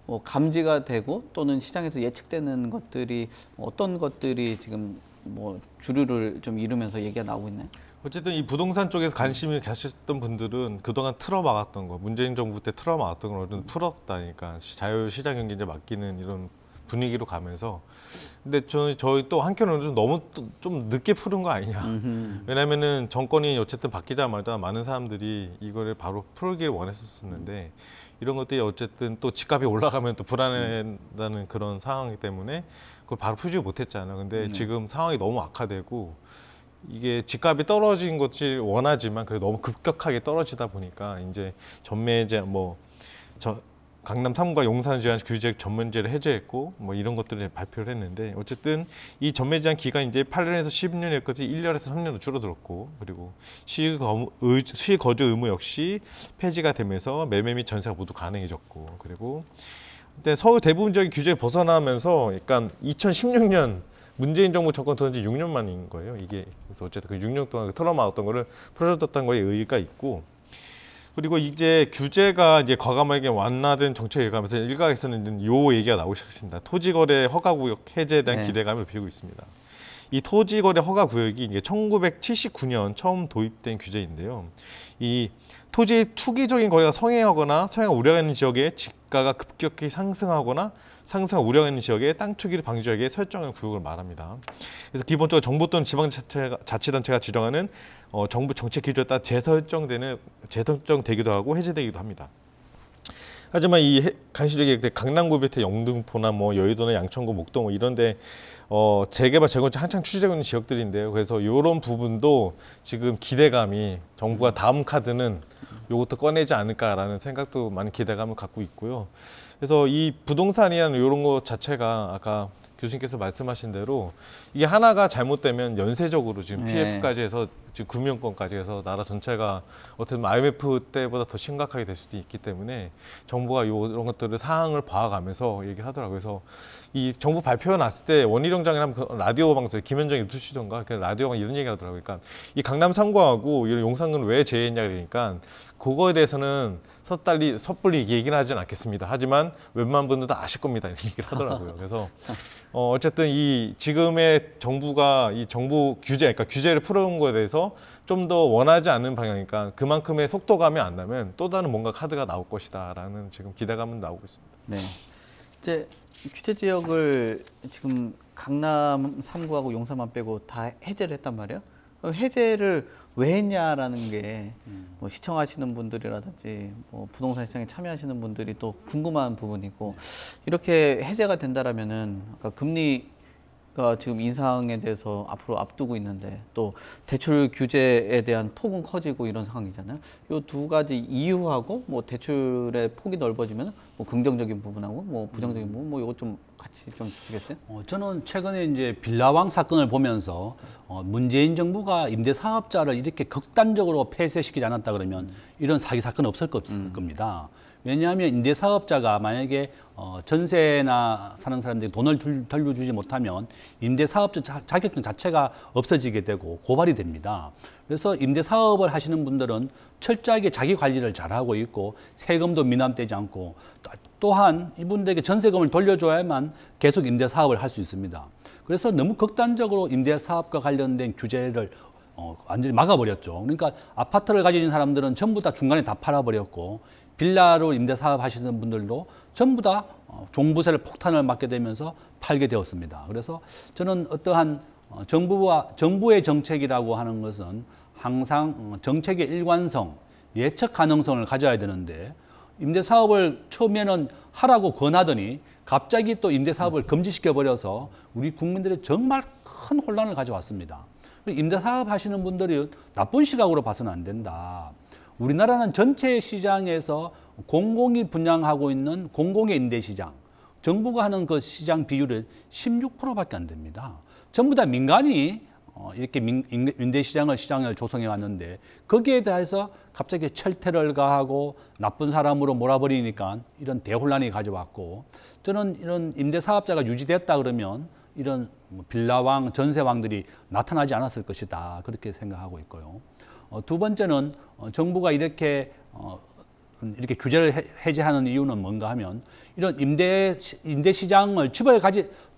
뭐 감지가 되고 또는 시장에서 예측되는 것들이 어떤 것들이 지금 뭐 주류를 좀 이루면서 얘기가 나오고 있나요? 어쨌든 이 부동산 쪽에서 관심이 가셨던 분들은 그동안 틀어막았던 거, 문재인 정부 때 틀어막았던 걸 어쨌든 풀었다니까, 자유시장 경제에 맡기는 이런 분위기로 가면서. 근데 저희 또 한켠으로는 너무 좀 늦게 푸는 거 아니냐. 왜냐면은 정권이 어쨌든 바뀌자마자 많은 사람들이 이거를 바로 풀기를 원했었는데, 이런 것들이 어쨌든 또 집값이 올라가면 또 불안해다는 그런 상황이기 때문에 그걸 바로 풀지 못했잖아요. 근데 지금 상황이 너무 악화되고, 이게 집값이 떨어진 것이 원하지만 그래 너무 급격하게 떨어지다 보니까 이제 전매제 강남 3구가 용산을 제한 규제 전면제를 해제했고 뭐 이런 것들을 발표를 했는데, 어쨌든 이 전매 제한 기간이 이제 8년에서 10년이었거든요. 1년에서 3년으로 줄어들었고, 그리고 실거주 의무 역시 폐지가 되면서 매매 및 전세가 모두 가능해졌고, 그리고 근데 서울 대부분적인 규제를 벗어나면서 약간 2016년 문재인 정부 정권 들어온 지 6년 만인 거예요, 이게. 그래서 어쨌든 그 6년 동안 틀어막았던 거를 풀어줬다는 거에 의의가 있고, 그리고 이제 규제가 이제 과감하게 완화된 정책에 가면서 일각에서는 요 얘기가 나오기 시작했습니다. 토지거래 허가구역 해제에 대한 기대감을 보이고 있습니다. 이 토지거래 허가 구역이 이게 1979년 처음 도입된 규제인데요. 이 토지 투기적인 거래가 성행하거나 성행을 우려가 있는 지역에 지가가 급격히 상승하거나 상승할 우려가 있는 지역에 땅 투기를 방지하기 위해 설정한 구역을 말합니다. 그래서 기본적으로 정부 또는 지방자치단체가 지정하는 정부 정책 기조에 따라 재설정되기도 하고 해제되기도 합니다. 하지만 이 간신적인 강남구 비롯해 영등포나 뭐 여의도나 양천구, 목동 이런데 재개발 재건축 한창 추진되고 있는 지역들인데요. 그래서 이런 부분도 지금 기대감이 정부가 다음 카드는 요것도 꺼내지 않을까라는 생각도 많은 기대감을 갖고 있고요. 그래서 이 부동산이라는 이런 것 자체가 아까 교수님께서 말씀하신 대로 이게 하나가 잘못되면 연쇄적으로 지금 PF까지 해서 지금 금융권까지 해서 나라 전체가 어떻게 보면 IMF 때보다 더 심각하게 될 수도 있기 때문에 정부가 이런 것들을 사항을 봐가면서 얘기를 하더라고요. 그래서 이 정부 발표가 났을 때 원희룡장이라는 그 라디오 방송에 김현정 유튜시던가 그 라디오가 이런 얘기를 하더라고요. 그러니까 이 강남 3구하고 이런 용산구는 왜 제외했냐 그러니까 그거에 대해서는 섣불리 얘기는 하진 않겠습니다. 하지만 웬만한 분들도 아실 겁니다. 이런 얘기를 하더라고요. 그래서 어쨌든 이 지금의 정부가 이 정부 규제, 그러니까 규제를 풀어온 거에 대해서 좀 더 원하지 않는 방향이니까 그만큼의 속도감이 안 나면 또 다른 뭔가 카드가 나올 것이다라는 지금 기대감은 나오고 있습니다. 네. 이제 규제 지역을 지금 강남 3구하고 용산만 빼고 다 해제를 했단 말이에요. 해제를 왜 했냐라는 게 뭐 시청하시는 분들이라든지 뭐 부동산 시장에 참여하시는 분들이 또 궁금한 부분이고 이렇게 해제가 된다라면은 아까 금리가 지금 인상에 대해서 앞으로 앞두고 있는데 또 대출 규제에 대한 폭은 커지고 이런 상황이잖아요. 이 두 가지 이유하고 뭐 대출의 폭이 넓어지면 뭐 긍정적인 부분하고 뭐 부정적인 부분 뭐 이것 좀 같이 좀 주시겠어요? 저는 최근에 이제 빌라왕 사건을 보면서 문재인 정부가 임대사업자를 이렇게 극단적으로 폐쇄시키지 않았다 그러면 이런 사기 사건 없을 겁니다. 왜냐하면 임대사업자가 만약에 전세나 사는 사람들이 돈을 돌려주지 못하면 임대사업자 자격증 자체가 없어지게 되고 고발이 됩니다. 그래서 임대사업을 하시는 분들은 철저하게 자기 관리를 잘하고 있고 세금도 미납되지 않고 또한 이분들에게 전세금을 돌려줘야만 계속 임대사업을 할 수 있습니다. 그래서 너무 극단적으로 임대사업과 관련된 규제를 완전히 막아버렸죠. 그러니까 아파트를 가진 사람들은 전부 다 중간에 다 팔아버렸고 빌라로 임대사업 하시는 분들도 전부 다 종부세를 폭탄을 맞게 되면서 팔게 되었습니다. 그래서 저는 어떠한 정부의 정책이라고 하는 것은 항상 정책의 일관성, 예측 가능성을 가져야 되는데 임대사업을 처음에는 하라고 권하더니 갑자기 또 임대사업을 금지시켜버려서 우리 국민들이 정말 큰 혼란을 가져왔습니다. 임대사업 하시는 분들이 나쁜 시각으로 봐서는 안 된다. 우리나라는 전체 시장에서 공공이 분양하고 있는 공공의 임대시장, 정부가 하는 그 시장 비율은 16%밖에 안 됩니다. 전부 다 민간이 이렇게 임대시장을 조성해 왔는데 거기에 대해서 갑자기 철퇴를 가하고 나쁜 사람으로 몰아버리니까 이런 대혼란이 가져왔고 저는 이런 임대사업자가 유지됐다 그러면 이런 빌라왕, 전세왕들이 나타나지 않았을 것이다 그렇게 생각하고 있고요. 두 번째는 정부가 이렇게 규제를 해제하는 이유는 뭔가 하면 이런 임대 시장을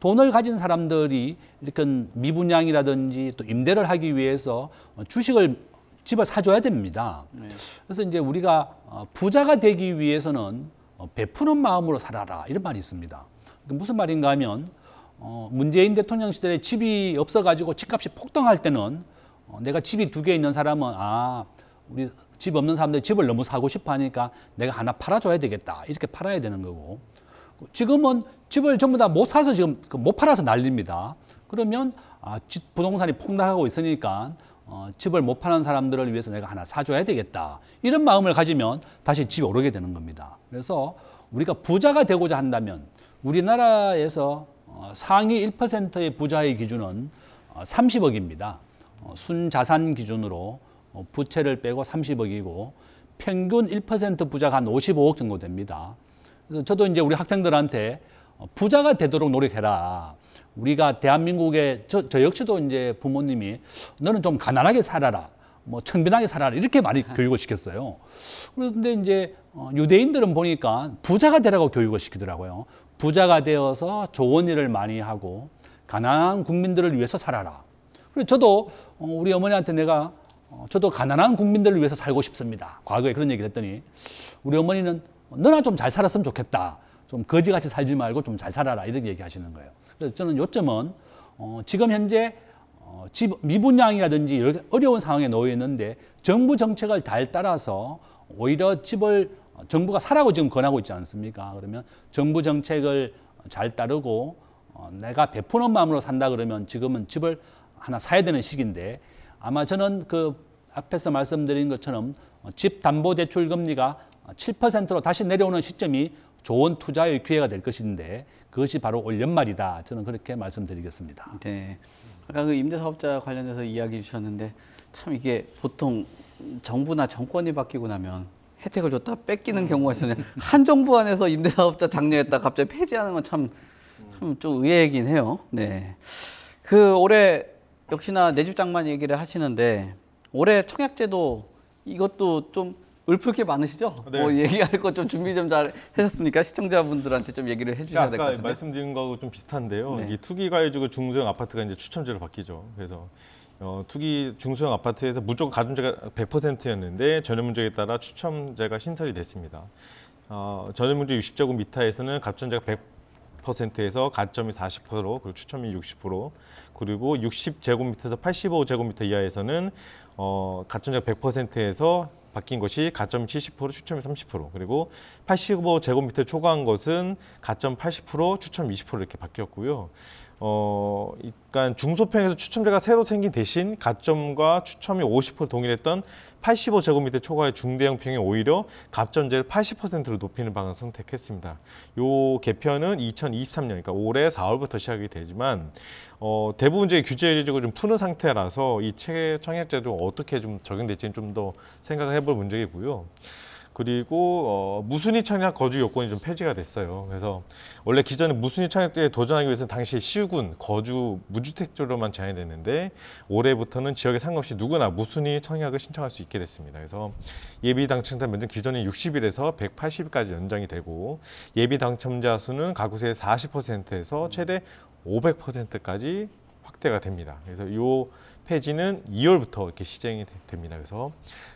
돈을 가진 사람들이 이렇게 미분양이라든지 또 임대를 하기 위해서 집을 사줘야 됩니다. 네. 그래서 이제 우리가 부자가 되기 위해서는 베푸는 마음으로 살아라 이런 말이 있습니다. 무슨 말인가 하면 문재인 대통령 시절에 집이 없어가지고 집값이 폭등할 때는 내가 집이 2개 있는 사람은 우리 집 없는 사람들이 집을 너무 사고 싶어 하니까 내가 하나 팔아줘야 되겠다 이렇게 팔아야 되는 거고 지금은 집을 전부 다 못 사서 지금 못 팔아서 난립니다. 그러면 부동산이 폭락하고 있으니까 집을 못 파는 사람들을 위해서 내가 하나 사줘야 되겠다 이런 마음을 가지면 다시 집이 오르게 되는 겁니다. 그래서 우리가 부자가 되고자 한다면 우리나라에서 상위 1%의 부자의 기준은 30억입니다. 순자산 기준으로 부채를 빼고 30억이고 평균 1% 부자가 한 55억 정도 됩니다. 그래서 저도 이제 우리 학생들한테 부자가 되도록 노력해라. 우리가 대한민국에 저 역시도 이제 부모님이 너는 좀 가난하게 살아라. 뭐 청빈하게 살아라. 이렇게 많이 교육을 시켰어요. 그런데 이제 유대인들은 보니까 부자가 되라고 교육을 시키더라고요. 부자가 되어서 좋은 일을 많이 하고 가난한 국민들을 위해서 살아라. 그래서 저도 우리 어머니한테 내가 저도 가난한 국민들을 위해서 살고 싶습니다. 과거에 그런 얘기를 했더니 우리 어머니는 너나 좀 잘 살았으면 좋겠다. 좀 거지같이 살지 말고 좀 잘 살아라. 이렇게 얘기하시는 거예요. 그래서 저는 요점은 지금 현재 집 미분양이라든지 이렇게 어려운 상황에 놓여 있는데 정부 정책을 잘 따라서 오히려 집을 정부가 사라고 지금 권하고 있지 않습니까? 그러면 정부 정책을 잘 따르고 내가 베푸는 마음으로 산다 그러면 지금은 집을 하나 사야 되는 시기인데 아마 저는 그 앞에서 말씀드린 것처럼 집 담보 대출 금리가 7%로 다시 내려오는 시점이 좋은 투자의 기회가 될 것인데 그것이 바로 올 연말이다. 저는 그렇게 말씀드리겠습니다. 네. 아까 그 임대사업자 관련해서 이야기 주셨는데 참 이게 보통 정부나 정권이 바뀌고 나면 혜택을 줬다 뺏기는 경우가 있었는데 한 정부 안에서 임대사업자 장려했다 갑자기 폐지하는 건 참 좀 의외이긴 해요. 네. 그 올해 역시나 내 집 장만 얘기를 하시는데 올해 청약제도 이것도 좀 읊을 게 많으시죠? 네. 뭐 얘기할 거 좀 준비 좀 잘 하셨습니까? 시청자분들한테 좀 얘기를 해주셔야 될 것 아까 같은데. 말씀드린 거하고 좀 비슷한데요. 네. 이 투기 가해주고 중소형 아파트가 이제 추첨제로 바뀌죠. 그래서 투기 중소형 아파트에서 무조건 가중제가 100%였는데 전월문제에 따라 추첨제가 신설이 됐습니다. 전월문제 60제곱미터에서는 가점제가 100%에서 가점이 40% 그리고 추첨이 60% 그리고 60제곱미터에서 85제곱미터 이하에서는 가점제가 100%에서 바뀐 것이 가점 70%, 추첨이 30% 그리고 85제곱미터 초과한 것은 가점 80%, 추첨 20% 이렇게 바뀌었고요. 그러니까 중소평에서 추첨제가 새로 생긴 대신 가점과 추첨이 50% 동일했던 85제곱미터 초과의 중대형 평이 오히려 가점제를 80%로 높이는 방안을 선택했습니다. 이 개편은 2023년, 그러니까 올해 4월부터 시작이 되지만 대부분 이제 규제적으로 좀 푸는 상태라서 이 청약제도 어떻게 좀 적용될지는 좀 더 생각을 해볼 문제이고요. 그리고 무순위 청약 거주 요건이 좀 폐지가 됐어요. 그래서 원래 기존에 무순위 청약제에 도전하기 위해서는 당시 시군, 거주, 무주택자로만 제한이 됐는데 올해부터는 지역에 상관없이 누구나 무순위 청약을 신청할 수 있게 됐습니다. 그래서 예비 당첨자 면적 기존에 60일에서 180일까지 연장이 되고 예비 당첨자 수는 가구수의 40%에서 최대 500%까지 확대가 됩니다. 그래서 이 폐지는 2월부터 이렇게 시행이 됩니다. 그래서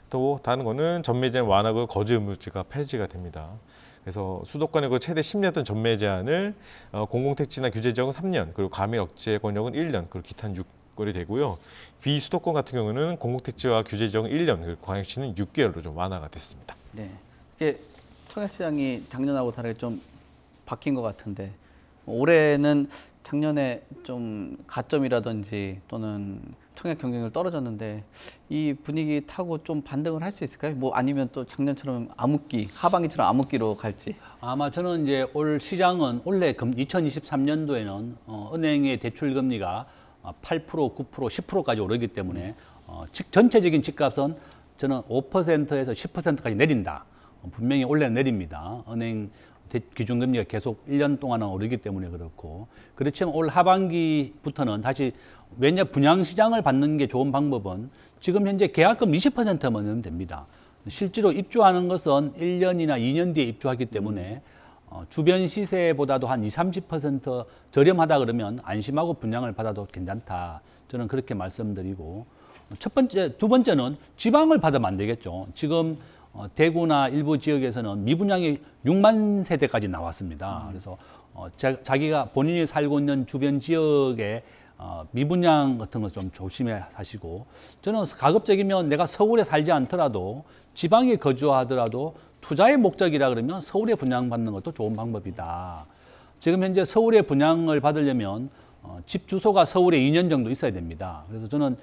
또 다른 거는 전매 제한 완화고 거주 의무제가 폐지가 됩니다. 그래서 수도권의 그 최대 10년던 전매 제한을 공공택지나 규제 지역은 3년, 그리고 과밀 억제 권역은 1년, 그리고 기타는 6개월이 되고요. 비수도권 같은 경우는 공공택지와 규제 지역은 1년, 그리고 광역시는 6개월로 좀 완화가 됐습니다. 네. 이게 청약시장이 작년하고 다르게 좀 바뀐 것 같은데 올해는 작년에 좀 가점이라든지 또는 청약 경쟁률 떨어졌는데 이 분위기 타고 좀 반등을 할 수 있을까요? 뭐 아니면 또 작년처럼 암흑기, 하반기처럼 암흑기로 갈지? 아마 저는 이제 올 시장은 원래 2023년도에는 은행의 대출 금리가 8%, 9%, 10%까지 오르기 때문에 전체적인 집값은 저는 5%에서 10%까지 내린다. 분명히 올해 내립니다. 은행 기준금리가 계속 1년 동안은 오르기 때문에 그렇고 그렇지만 올 하반기부터는 다시 왜냐 분양시장을 받는 게 좋은 방법은 지금 현재 계약금 20%만 넣으면 됩니다. 실제로 입주하는 것은 1년이나 2년 뒤에 입주하기 때문에 주변 시세보다도 한 20, 30% 저렴하다 그러면 안심하고 분양을 받아도 괜찮다. 저는 그렇게 말씀드리고 두 번째는 지방을 받으면 안 되겠죠. 지금 대구나 일부 지역에서는 미분양이 6만 세대까지 나왔습니다. 그래서 자기가 본인이 살고 있는 주변 지역에 미분양 같은 거 좀 조심해 하시고 저는 가급적이면 내가 서울에 살지 않더라도 지방에 거주하더라도 투자의 목적이라 그러면 서울에 분양받는 것도 좋은 방법이다. 지금 현재 서울에 분양을 받으려면 집 주소가 서울에 2년 정도 있어야 됩니다. 그래서 저는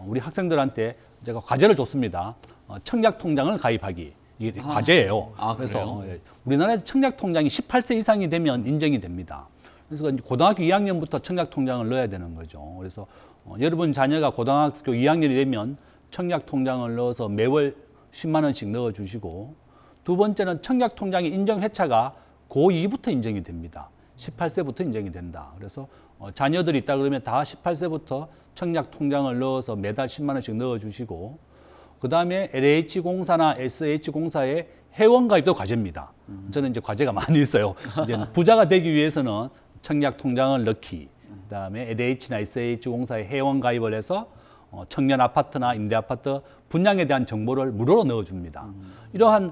우리 학생들한테 제가 과제를 줬습니다. 청약통장을 가입하기. 이게 과제예요. 그래서 우리나라에서 청약통장이 18세 이상이 되면 인정이 됩니다. 그래서 고등학교 2학년부터 청약통장을 넣어야 되는 거죠. 그래서 여러분 자녀가 고등학교 2학년이 되면 청약통장을 넣어서 매월 10만 원씩 넣어주시고 두 번째는 청약통장의 인정회차가 고2부터 인정이 됩니다. 18세부터 인정이 된다. 그래서 자녀들이 있다 그러면 다 18세부터 청약통장을 넣어서 매달 10만 원씩 넣어주시고 그 다음에 LH공사나 SH공사의 회원가입도 과제입니다. 저는 이제 과제가 많이 있어요. 이제 부자가 되기 위해서는 청약통장을 넣기, 그다음에 LH나 SH 공사에 회원 가입을 해서 청년 아파트나 임대 아파트 분양에 대한 정보를 무료로 넣어줍니다. 이러한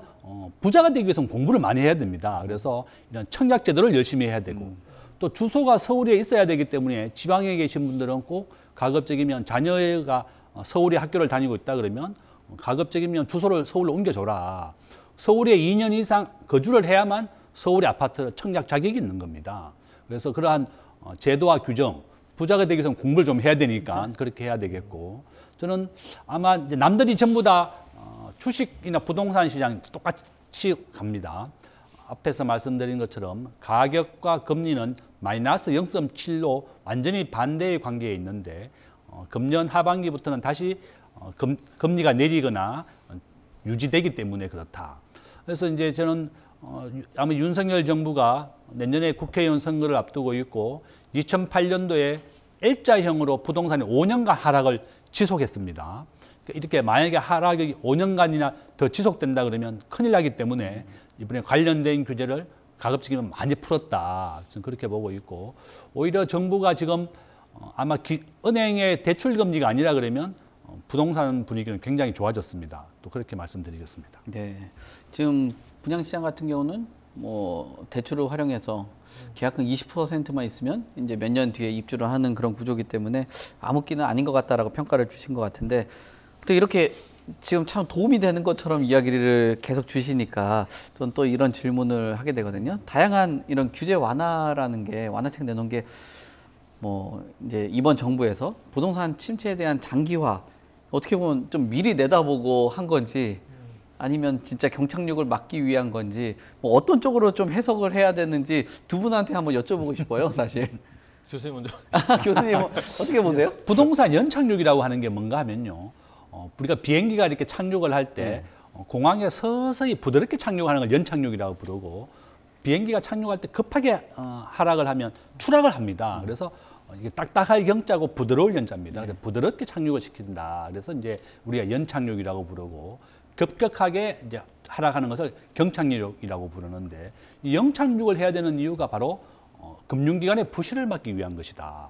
부자가 되기 위해서는 공부를 많이 해야 됩니다. 그래서 이런 청약 제도를 열심히 해야 되고 또 주소가 서울에 있어야 되기 때문에 지방에 계신 분들은 꼭 가급적이면 자녀가 서울에 학교를 다니고 있다 그러면 가급적이면 주소를 서울로 옮겨줘라. 서울에 2년 이상 거주를 해야만 서울의 아파트 청약 자격이 있는 겁니다. 그래서 그러한 제도와 규정, 부자가 되기 위해서는 공부를 좀 해야 되니까 그렇게 해야 되겠고, 저는 아마 이제 남들이 전부 다 주식이나 부동산 시장 똑같이 갑니다. 앞에서 말씀드린 것처럼 가격과 금리는 마이너스 0.7로 완전히 반대의 관계에 있는데 금년 하반기부터는 다시 금리가 내리거나 유지되기 때문에 그렇다. 그래서 이제 저는 아마 윤석열 정부가 내년에 국회의원 선거를 앞두고 있고 2008년도에 L자형으로 부동산이 5년간 하락을 지속했습니다. 이렇게 만약에 하락이 5년간이나 더 지속된다 그러면 큰일 나기 때문에 이번에 관련된 규제를 가급적이면 많이 풀었다. 저는 그렇게 보고 있고, 오히려 정부가 지금 아마 은행의 대출 금리가 아니라 그러면 부동산 분위기는 굉장히 좋아졌습니다. 또 그렇게 말씀드리겠습니다. 네, 지금 분양시장 같은 경우는 뭐 대출을 활용해서 계약금 20%만 있으면 이제 몇 년 뒤에 입주를 하는 그런 구조이기 때문에 암흑기는 아닌 것 같다라고 평가를 주신 것 같은데, 또 이렇게 지금 참 도움이 되는 것처럼 이야기를 계속 주시니까 전 또 이런 질문을 하게 되거든요. 다양한 이런 규제 완화라는 게, 완화책 내놓은 게 뭐 이제 이번 정부에서 부동산 침체에 대한 장기화 어떻게 보면 좀 미리 내다보고 한 건지 아니면 진짜 경착륙을 막기 위한 건지 뭐 어떤 쪽으로 좀 해석을 해야 되는지 두 분한테 한번 여쭤보고 싶어요, 사실. 교수님 먼저. 교수님 어떻게 보세요? 부동산 연착륙이라고 하는 게 뭔가 하면요. 우리가 비행기가 이렇게 착륙을 할 때 공항에 서서히 부드럽게 착륙하는 걸 연착륙이라고 부르고, 비행기가 착륙할 때 급하게 하락을 하면 추락을 합니다. 그래서 이게 딱딱할 경자고 부드러울 연자입니다. 그래서 부드럽게 착륙을 시킨다. 그래서 이제 우리가 연착륙이라고 부르고, 급격하게 이제 하락하는 것을 경착륙이라고 부르는데, 이 영착륙을 해야 되는 이유가 바로 금융기관의 부실을 막기 위한 것이다.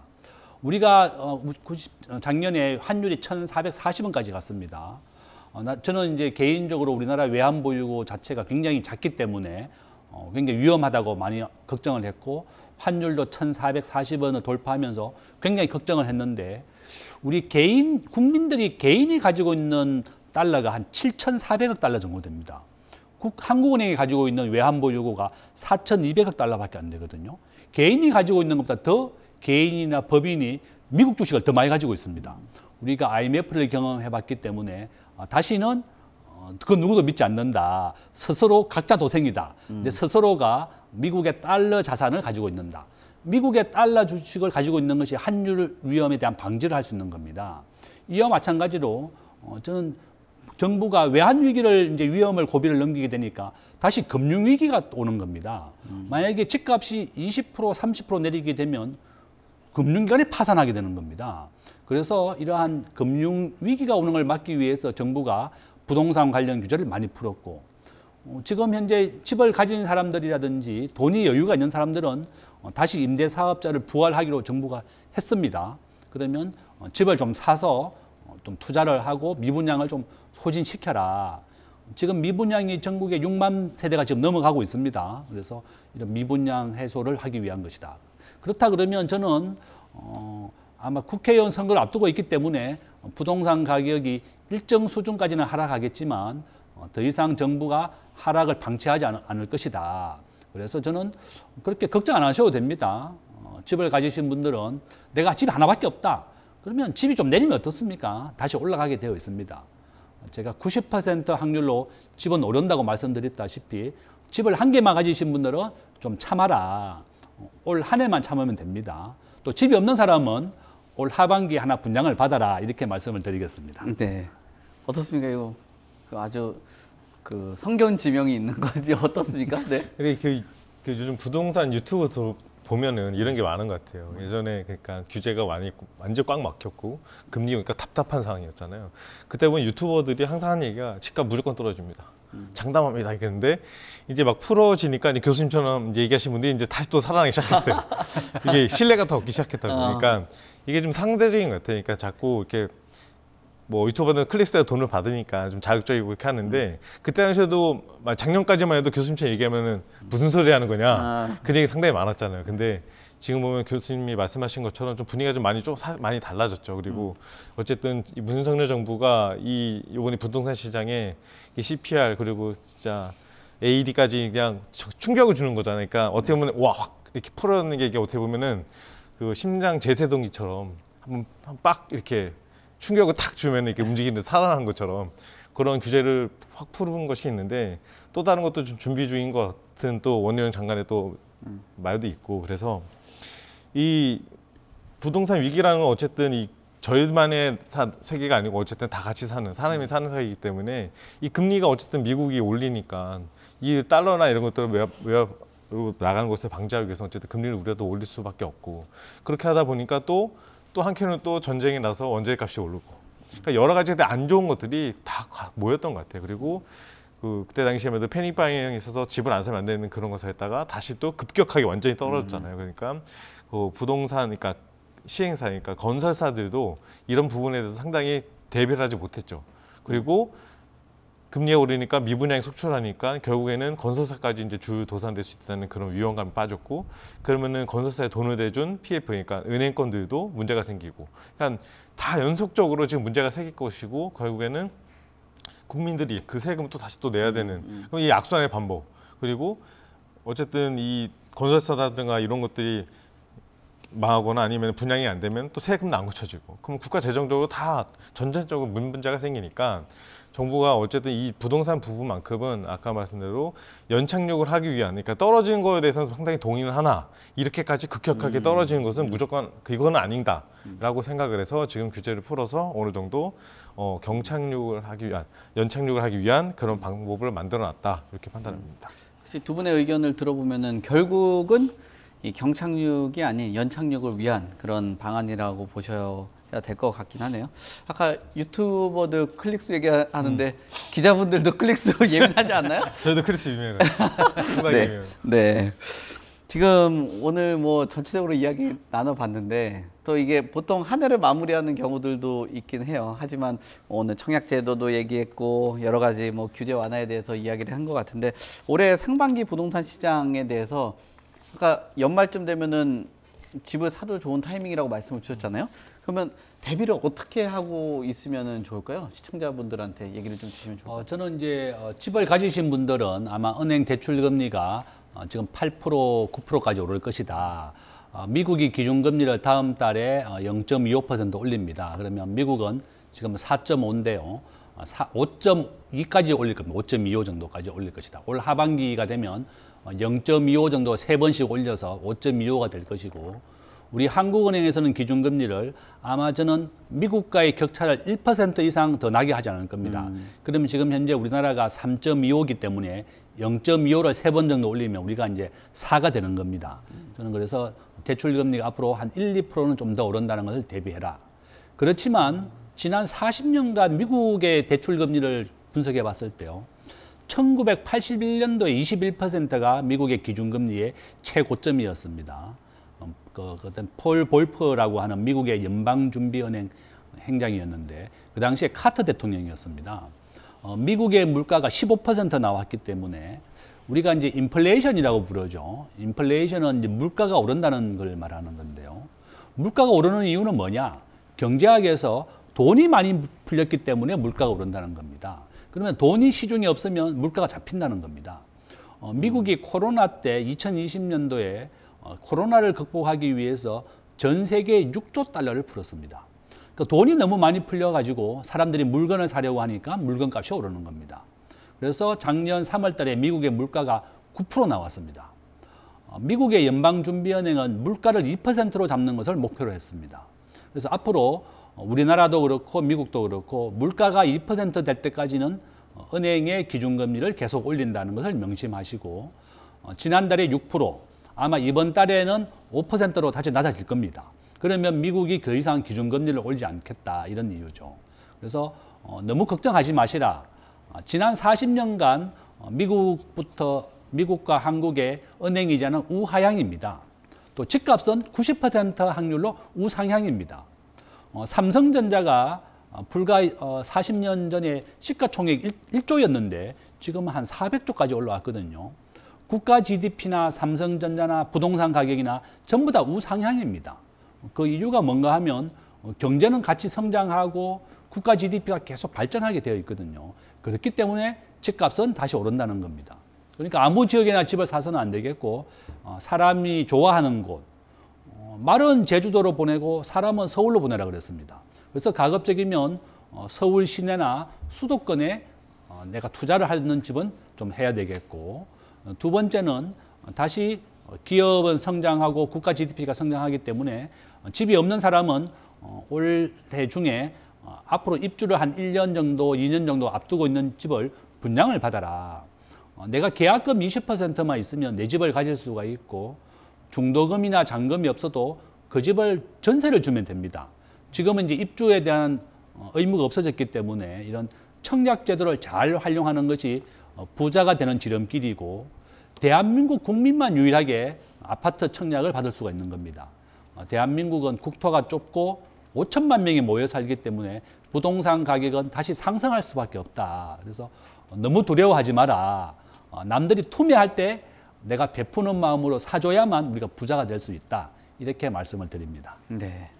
우리가 작년에 환율이 1,440원까지 갔습니다. 저는 이제 개인적으로 우리나라 외환보유고 자체가 굉장히 작기 때문에 굉장히 위험하다고 많이 걱정을 했고, 환율도 1,440원을 돌파하면서 굉장히 걱정을 했는데, 우리 국민들이 개인이 가지고 있는 달러가 한 7,400억 달러 정도 됩니다. 한국은행이 가지고 있는 외환보유고가 4,200억 달러밖에 안 되거든요. 개인이 가지고 있는 것보다 더 개인이나 법인이 미국 주식을 더 많이 가지고 있습니다. 우리가 IMF를 경험해봤기 때문에 다시는 그 누구도 믿지 않는다. 스스로 각자 도생이다. 근데 스스로가 미국의 달러 자산을 가지고 있는다. 미국의 달러 주식을 가지고 있는 것이 환율 위험에 대한 방지를 할 수 있는 겁니다. 이와 마찬가지로 저는 정부가 외환위기를 이제 위험을 고비를 넘기게 되니까 다시 금융위기가 오는 겁니다. 만약에 집값이 20% 30% 내리게 되면 금융기관이 파산하게 되는 겁니다. 그래서 이러한 금융위기가 오는 걸 막기 위해서 정부가 부동산 관련 규제를 많이 풀었고, 지금 현재 집을 가진 사람들이라든지 돈이 여유가 있는 사람들은 다시 임대사업자를 부활하기로 정부가 했습니다. 그러면 집을 좀 사서 좀 투자를 하고 미분양을 좀 소진시켜라. 지금 미분양이 전국에 6만 세대가 지금 넘어가고 있습니다. 그래서 이런 미분양 해소를 하기 위한 것이다. 그렇다 그러면 저는 아마 국회의원 선거를 앞두고 있기 때문에 부동산 가격이 일정 수준까지는 하락하겠지만 더 이상 정부가 하락을 방치하지 않을 것이다. 그래서 저는 그렇게 걱정 안 하셔도 됩니다. 집을 가지신 분들은 내가 집이 하나밖에 없다. 그러면 집이 좀 내리면 어떻습니까? 다시 올라가게 되어 있습니다. 제가 90% 확률로 집은 오른다고 말씀드렸다시피 집을 한 개만 가지신 분들은 좀 참아라. 올 한 해만 참으면 됩니다. 또 집이 없는 사람은 올 하반기에 하나 분양을 받아라. 이렇게 말씀을 드리겠습니다. 네. 어떻습니까? 이거 아주 그 성견 지명이 있는 건지 어떻습니까? 네. 근데 그 요즘 부동산 유튜브 보면은 이런 게 많은 것 같아요. 예전에 그러니까 규제가 완전 꽉 막혔고 금리 오니까 답답한 상황이었잖아요. 그때 보면 유튜버들이 항상 하는 얘기가 집값 무조건 떨어집니다. 장담합니다. 그랬는데 이제 막 풀어지니까 이제 교수님처럼 이제 얘기하신 분들이 이제 다시 또 살아나기 시작했어요. 이게 신뢰가 더 얻기 시작했다고. 그러니까 이게 좀 상대적인 것 같아요. 그러니까 자꾸 이렇게 뭐 유튜버는 클릭수에 돈을 받으니까 좀 자극적이고 이렇게 하는데 그때 당시에도 작년까지만 해도 교수님처럼 얘기하면은 무슨 소리 하는 거냐 그 얘기 상당히 많았잖아요. 근데 지금 보면 교수님이 말씀하신 것처럼 좀 분위기가 좀 많이 달라졌죠. 그리고 어쨌든 이 문석열 정부가 이번에 부동산 시장에 이 CPR 그리고 진짜 AED까지 그냥 충격을 주는 거잖아요. 그러니까 어떻게 보면 와 확 이렇게 풀어내는 게 이게 어떻게 보면은 그 심장 제세동기처럼 한번 빡 이렇게 충격을 탁 주면 이렇게 움직이는데 살아나는 것처럼 그런 규제를 확 푸는 것이 있는데 또 다른 것도 좀 준비 중인 것 같은 또 원희룡 장관의 또 말도 있고 그래서 이 부동산 위기라는 건 어쨌든 이 저희만의 세계가 아니고 어쨌든 다 같이 사람이 사는 세계이기 때문에 이 금리가 어쨌든 미국이 올리니까 이 달러나 이런 것들을 외화로 나가는 것을 방지하기 위해서 어쨌든 금리를 우리도 올릴 수밖에 없고 그렇게 하다 보니까 또 한켠은 또 전쟁이 나서 원자재 값이 오르고 그러니까 여러 가지 안 좋은 것들이 다 모였던 것 같아요. 그리고 그때 당시에도 패닉 바이잉에 있어서 집을 안 사면 안 되는 그런 것을 했다가 다시 또 급격하게 완전히 떨어졌잖아요. 그러니까 그 부동산, 그러니까 시행사, 그러니까 건설사들도 이런 부분에 대해서 상당히 대비를 하지 못했죠. 그리고 금리가 오르니까 미분양이 속출하니까 결국에는 건설사까지 이제 주 도산될 수 있다는 그런 위험감이 빠졌고 그러면은 건설사에 돈을 대준 PF, 그러니까 은행권들도 문제가 생기고, 그러니까 다 연속적으로 지금 문제가 생길 것이고 결국에는 국민들이 그 세금을 또 다시 또 내야 되는 그럼 이 악순환의 반복. 그리고 어쨌든 이 건설사라든가 이런 것들이 망하거나 아니면 분양이 안 되면 또 세금도 안 고쳐지고 그럼 국가 재정적으로 다 전체적으로 문제가 생기니까 정부가 어쨌든 이 부동산 부분만큼은 아까 말씀대로 연착륙을 하기 위한, 그러니까 떨어지는 거에 대해서는 상당히 동의를 하나 이렇게,까지 급격하게 떨어지는 것은 무조건 그거는 아닌다라고 생각을 해서 지금 규제를 풀어서 어느 정도 경착륙을 하기 위한, 연착륙을 하기 위한 그런 방법을 만들어놨다 이렇게 판단합니다. 혹시 두 분의 의견을 들어보면은 결국은 이 경착륙이 아닌 연착륙을 위한 그런 방안이라고 보셔야 될 것 같긴 하네요. 아까 유튜버들 클릭수 얘기하는데 기자분들도 클릭수 예민하지 않나요? 저희도 클릭수 유명해요. 네. 네. 지금 오늘 뭐 전체적으로 이야기 나눠봤는데 또 이게 보통 한 해를 마무리하는 경우들도 있긴 해요. 하지만 오늘 청약제도도 얘기했고 여러 가지 뭐 규제 완화에 대해서 이야기를 한 것 같은데 올해 상반기 부동산 시장에 대해서 아까 연말쯤 되면은 집을 사도 좋은 타이밍이라고 말씀을 주셨잖아요. 그러면 대비를 어떻게 하고 있으면 좋을까요? 시청자분들한테 얘기를 좀 주시면 좋을 것 같아요. 저는 이제 집을 가지신 분들은 아마 은행 대출 금리가 지금 8%, 9%까지 오를 것이다. 미국이 기준금리를 다음 달에 0.25% 올립니다. 그러면 미국은 지금 4.5인데요. 5.2까지 올릴 겁니다. 5.25 정도까지 올릴 것이다. 올 하반기가 되면 0.25 정도 3번씩 올려서 5.25가 될 것이고 우리 한국은행에서는 기준금리를 아마 저는 미국과의 격차를 1% 이상 더 나게 하지 않을 겁니다. 그러면 지금 현재 우리나라가 3.25이기 때문에 0.25를 3번 정도 올리면 우리가 이제 4가 되는 겁니다. 저는 그래서 대출금리가 앞으로 한 1, 2%는 좀 더 오른다는 것을 대비해라. 그렇지만 지난 40년간 미국의 대출금리를 분석해 봤을 때요. 1981년도에 21%가 미국의 기준금리의 최고점이었습니다. 그때 폴 볼퍼라고 하는 미국의 연방준비은행 행장이었는데 그 당시에 카터 대통령이었습니다. 미국의 물가가 15% 나왔기 때문에 우리가 이제 인플레이션이라고 부르죠. 인플레이션은 이제 물가가 오른다는 걸 말하는 건데요. 물가가 오르는 이유는 뭐냐? 경제학에서 돈이 많이 풀렸기 때문에 물가가 오른다는 겁니다. 그러면 돈이 시중에 없으면 물가가 잡힌다는 겁니다. 미국이 코로나 때 2020년도에 코로나를 극복하기 위해서 전 세계에 6조 달러를 풀었습니다. 그러니까 돈이 너무 많이 풀려가지고 사람들이 물건을 사려고 하니까 물건값이 오르는 겁니다. 그래서 작년 3월 달에 미국의 물가가 9% 나왔습니다. 미국의 연방준비은행은 물가를 2%로 잡는 것을 목표로 했습니다. 그래서 앞으로 우리나라도 그렇고 미국도 그렇고 물가가 2% 될 때까지는 은행의 기준금리를 계속 올린다는 것을 명심하시고 지난달에 6%, 아마 이번 달에는 5%로 다시 낮아질 겁니다. 그러면 미국이 더 이상 기준금리를 올리지 않겠다 이런 이유죠. 그래서 너무 걱정하지 마시라. 지난 40년간 미국과 한국의 은행 이자는 우하향입니다. 또 집값은 90% 확률로 우상향입니다. 삼성전자가 불과 40년 전에 시가총액 1조였는데 지금 한 400조까지 올라왔거든요. 국가 GDP나 삼성전자나 부동산 가격이나 전부 다 우상향입니다. 그 이유가 뭔가 하면 경제는 같이 성장하고 국가 GDP가 계속 발전하게 되어 있거든요. 그렇기 때문에 집값은 다시 오른다는 겁니다. 그러니까 아무 지역에나 집을 사서는 안 되겠고 사람이 좋아하는 곳, 말은 제주도로 보내고 사람은 서울로 보내라 그랬습니다. 그래서 가급적이면 서울 시내나 수도권에 내가 투자를 하는 집은 좀 해야 되겠고, 두 번째는 다시 기업은 성장하고 국가 GDP가 성장하기 때문에 집이 없는 사람은 올해 중에 앞으로 입주를 한 1년 정도, 2년 정도 앞두고 있는 집을 분양을 받아라. 내가 계약금 20%만 있으면 내 집을 가질 수가 있고 중도금이나 잔금이 없어도 그 집을 전세를 주면 됩니다. 지금은 이제 입주에 대한 의무가 없어졌기 때문에 이런 청약 제도를 잘 활용하는 것이 부자가 되는 지름길이고, 대한민국 국민만 유일하게 아파트 청약을 받을 수가 있는 겁니다. 대한민국은 국토가 좁고 5천만 명이 모여 살기 때문에 부동산 가격은 다시 상승할 수밖에 없다. 그래서 너무 두려워하지 마라. 남들이 투매할 때 내가 베푸는 마음으로 사줘야만 우리가 부자가 될 수 있다. 이렇게 말씀을 드립니다. 네.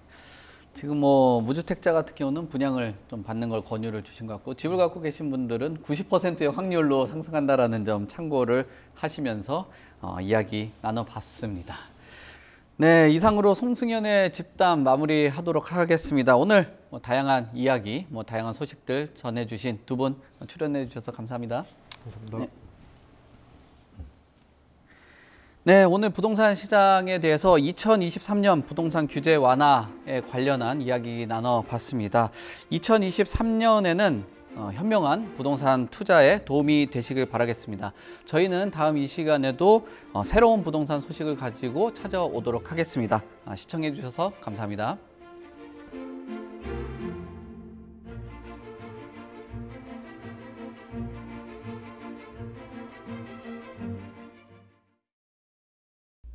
지금 뭐 무주택자 같은 경우는 분양을 좀 받는 걸 권유를 주신 것 같고, 집을 갖고 계신 분들은 90%의 확률로 상승한다라는 점 참고를 하시면서 이야기 나눠봤습니다. 네, 이상으로 송승연의 집담 마무리하도록 하겠습니다. 오늘 다양한 이야기, 다양한 소식들 전해주신 두 분 출연해 주셔서 감사합니다. 감사합니다. 네. 네, 오늘 부동산 시장에 대해서 2023년 부동산 규제 완화에 관련한 이야기 나눠봤습니다. 2023년에는 현명한 부동산 투자에 도움이 되시길 바라겠습니다. 저희는 다음 이 시간에도 새로운 부동산 소식을 가지고 찾아오도록 하겠습니다. 시청해 주셔서 감사합니다.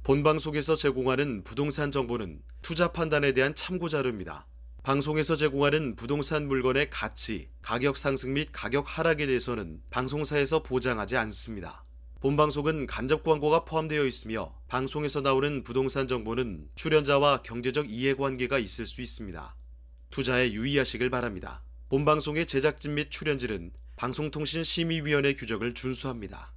본방송에서 제공하는 부동산 정보는 투자 판단에 대한 참고 자료입니다. 방송에서 제공하는 부동산 물건의 가치, 가격 상승 및 가격 하락에 대해서는 방송사에서 보장하지 않습니다. 본방송은 간접 광고가 포함되어 있으며 방송에서 나오는 부동산 정보는 출연자와 경제적 이해관계가 있을 수 있습니다. 투자에 유의하시길 바랍니다. 본방송의 제작진 및 출연진은 방송통신심의위원회 규정을 준수합니다.